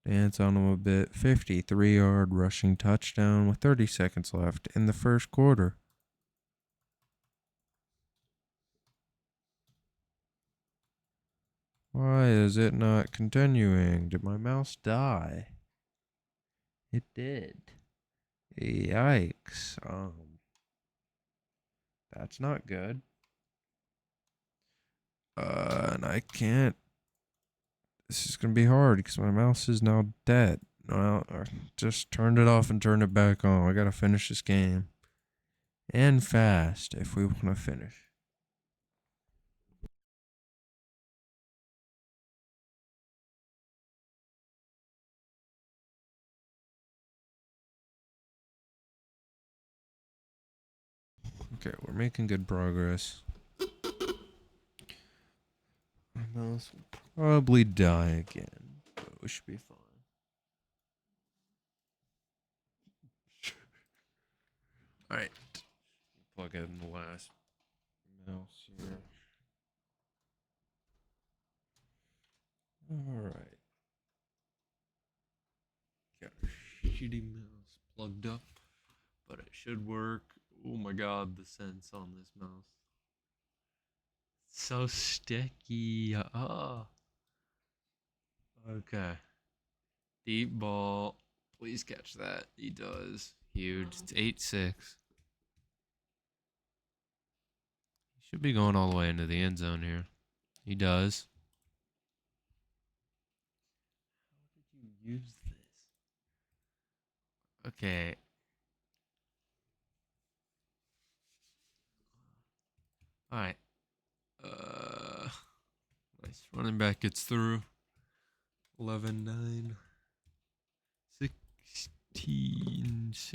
Dance on them a bit. 53-yard rushing touchdown with 30 seconds left in the first quarter. Why is it not continuing? Did my mouse die? It did. Yikes. That's not good. And I can't. This is going to be hard because my mouse is now dead. Well, I just turned it off and turned it back on. I got to finish this game. And fast if we want to finish. Okay, we're making good progress. My mouse will probably die again, but we should be fine. Alright. Plug in the last mouse here. Alright. Got a shitty mouse plugged up, but it should work. Oh my god, the sense on this mouse. So sticky. Okay. Deep ball. Please catch that. He does. Huge. It's 8-6. He should be going all the way into the end zone here. He does. How did you use this? Okay. Alright. Nice. Running back gets through. 11-9. 16-6.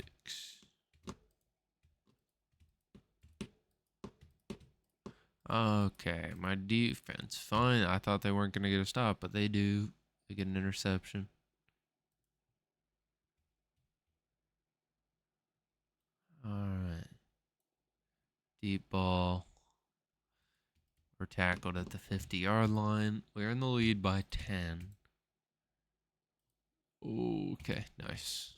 Okay, my defense. Fine. I thought they weren't going to get a stop, but they do. They get an interception. Alright. Deep ball. We're tackled at the 50-yard line. We're in the lead by 10. Okay, nice.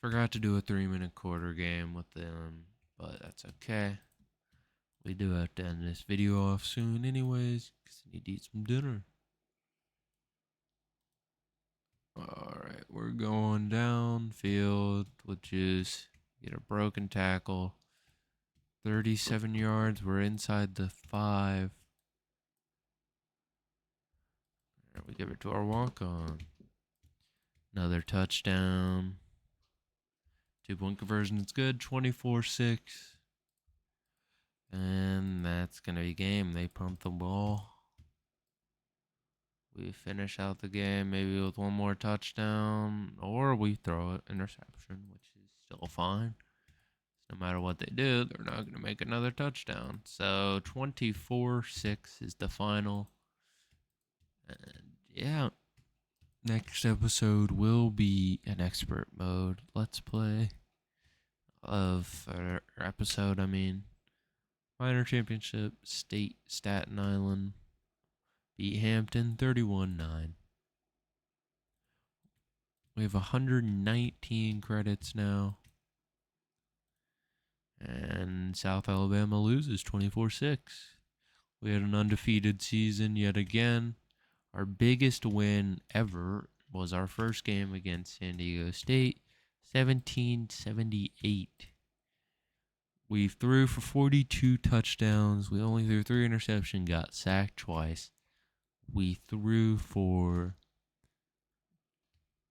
Forgot to do a 3-minute quarter game with them, but that's okay. We do have to end this video off soon anyways, because I need to eat some dinner. Alright, we're going downfield with Juice. Get a broken tackle. 37 yards. We're inside the 5. We give it to our walk-on. Another touchdown. 2-point conversion is good. 24-6. And that's going to be game. They pump the ball. We finish out the game maybe with one more touchdown, or we throw an interception, which is still fine. No matter what they do, they're not going to make another touchdown. So 24-6 is the final. And yeah, next episode will be an expert mode let's play of our episode. Minor championship, state, Staten Island. Beat Hampton 31-9. We have 119 credits now. And South Alabama loses 24-6. We had an undefeated season yet again. Our biggest win ever was our first game against San Diego State, 17-78. We threw for 42 touchdowns. We only threw 3 interceptions, got sacked twice. We threw for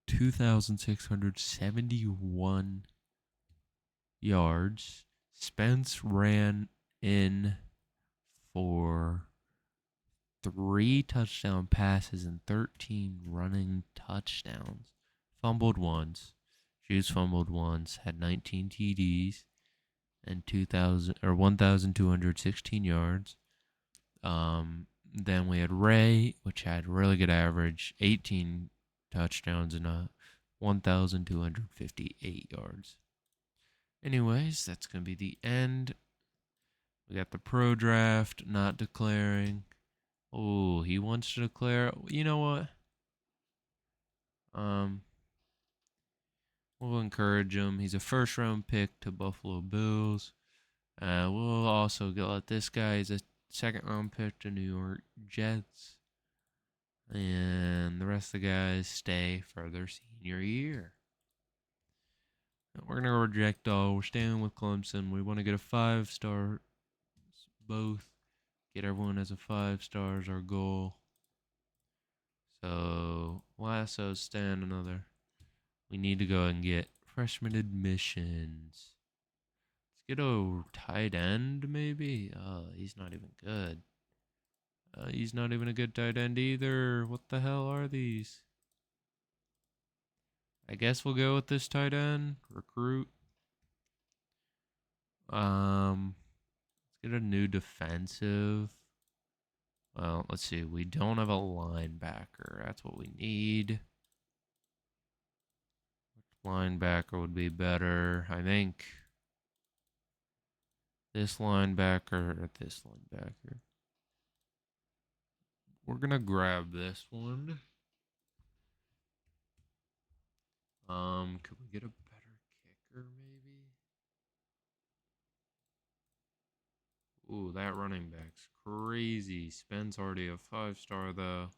2,671 yards. Spence ran in for 3 touchdown passes and 13 running touchdowns. Fumbled once. Juice fumbled once. Had 19 TDs and 1,216 yards. Then we had Ray, which had really good average, 18 touchdowns and 1,258 yards. Anyways, that's going to be the end. We got the pro draft not declaring. Oh, he wants to declare. You know what? We'll encourage him. He's a first-round pick to Buffalo Bills. We'll also let this guy. He's a second-round pick to New York Jets. And the rest of the guys stay for their senior year. We're going to reject all. We're staying with Clemson. We want to get a 5-star both. Get everyone as a 5-star is our goal. So, Lasso's staying another. We need to go and get freshman admissions. Let's get a tight end, maybe? He's not even good. He's not even a good tight end either. What the hell are these? I guess we'll go with this tight end. Recruit. Let's get a new defensive. Well, let's see. We don't have a linebacker. That's what we need. Which linebacker would be better? I think this linebacker or this linebacker. We're going to grab this one. Could we get a better kicker, maybe? Ooh, that running back's crazy. Spence already a 5-star, though.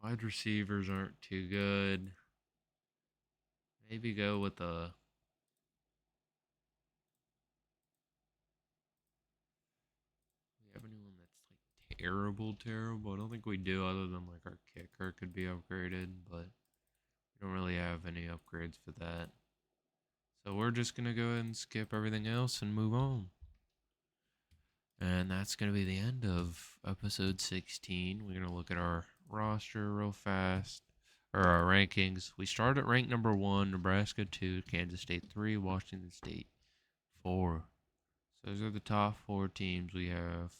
Wide receivers aren't too good. Maybe go with a... We have anyone that's like terrible? I don't think we do, other than like our kicker could be upgraded, but we don't really have any upgrades for that. So we're just going to go ahead and skip everything else and move on. And that's going to be the end of episode 16. We're going to look at our roster real fast, or our rankings. We start at rank number 1, Nebraska 2, Kansas State 3, Washington State 4. So those are the top 4 teams we have.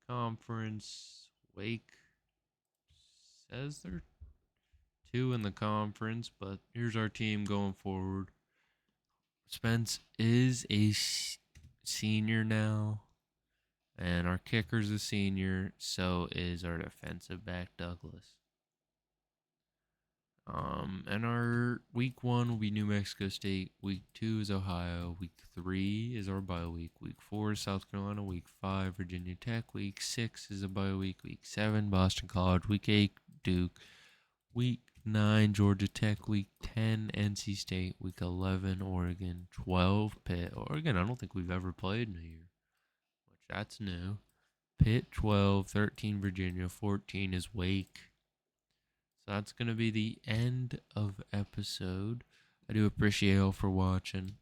Conference, Wake says they're 2 in the conference, but here's our team going forward. Spence is a senior now, and our kicker's a senior, so is our defensive back, Douglas. And our week 1 will be New Mexico State. Week 2 is Ohio. Week 3 is our bye week. Week 4 is South Carolina. Week 5, Virginia Tech. Week 6 is a bye week. Week 7, Boston College. Week 8, Duke. Week 9, Georgia Tech. Week 10, NC State. Week 11, Oregon. 12, Pitt. Oregon, I don't think we've ever played in a year, which that's new. Pitt, 12. 13, Virginia. 14 is Wake. So that's going to be the end of episode. I do appreciate you all for watching.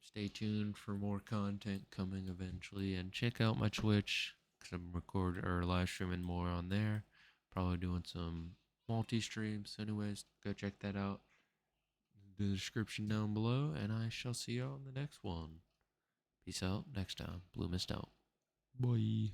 Stay tuned for more content coming eventually, and check out my Twitch because I'm recording or live streaming more on there. Probably doing some multi streams. Anyways, go check that out. The description down below, and I shall see y'all in the next one. Peace out. Next time, Blue Mist out. Bye.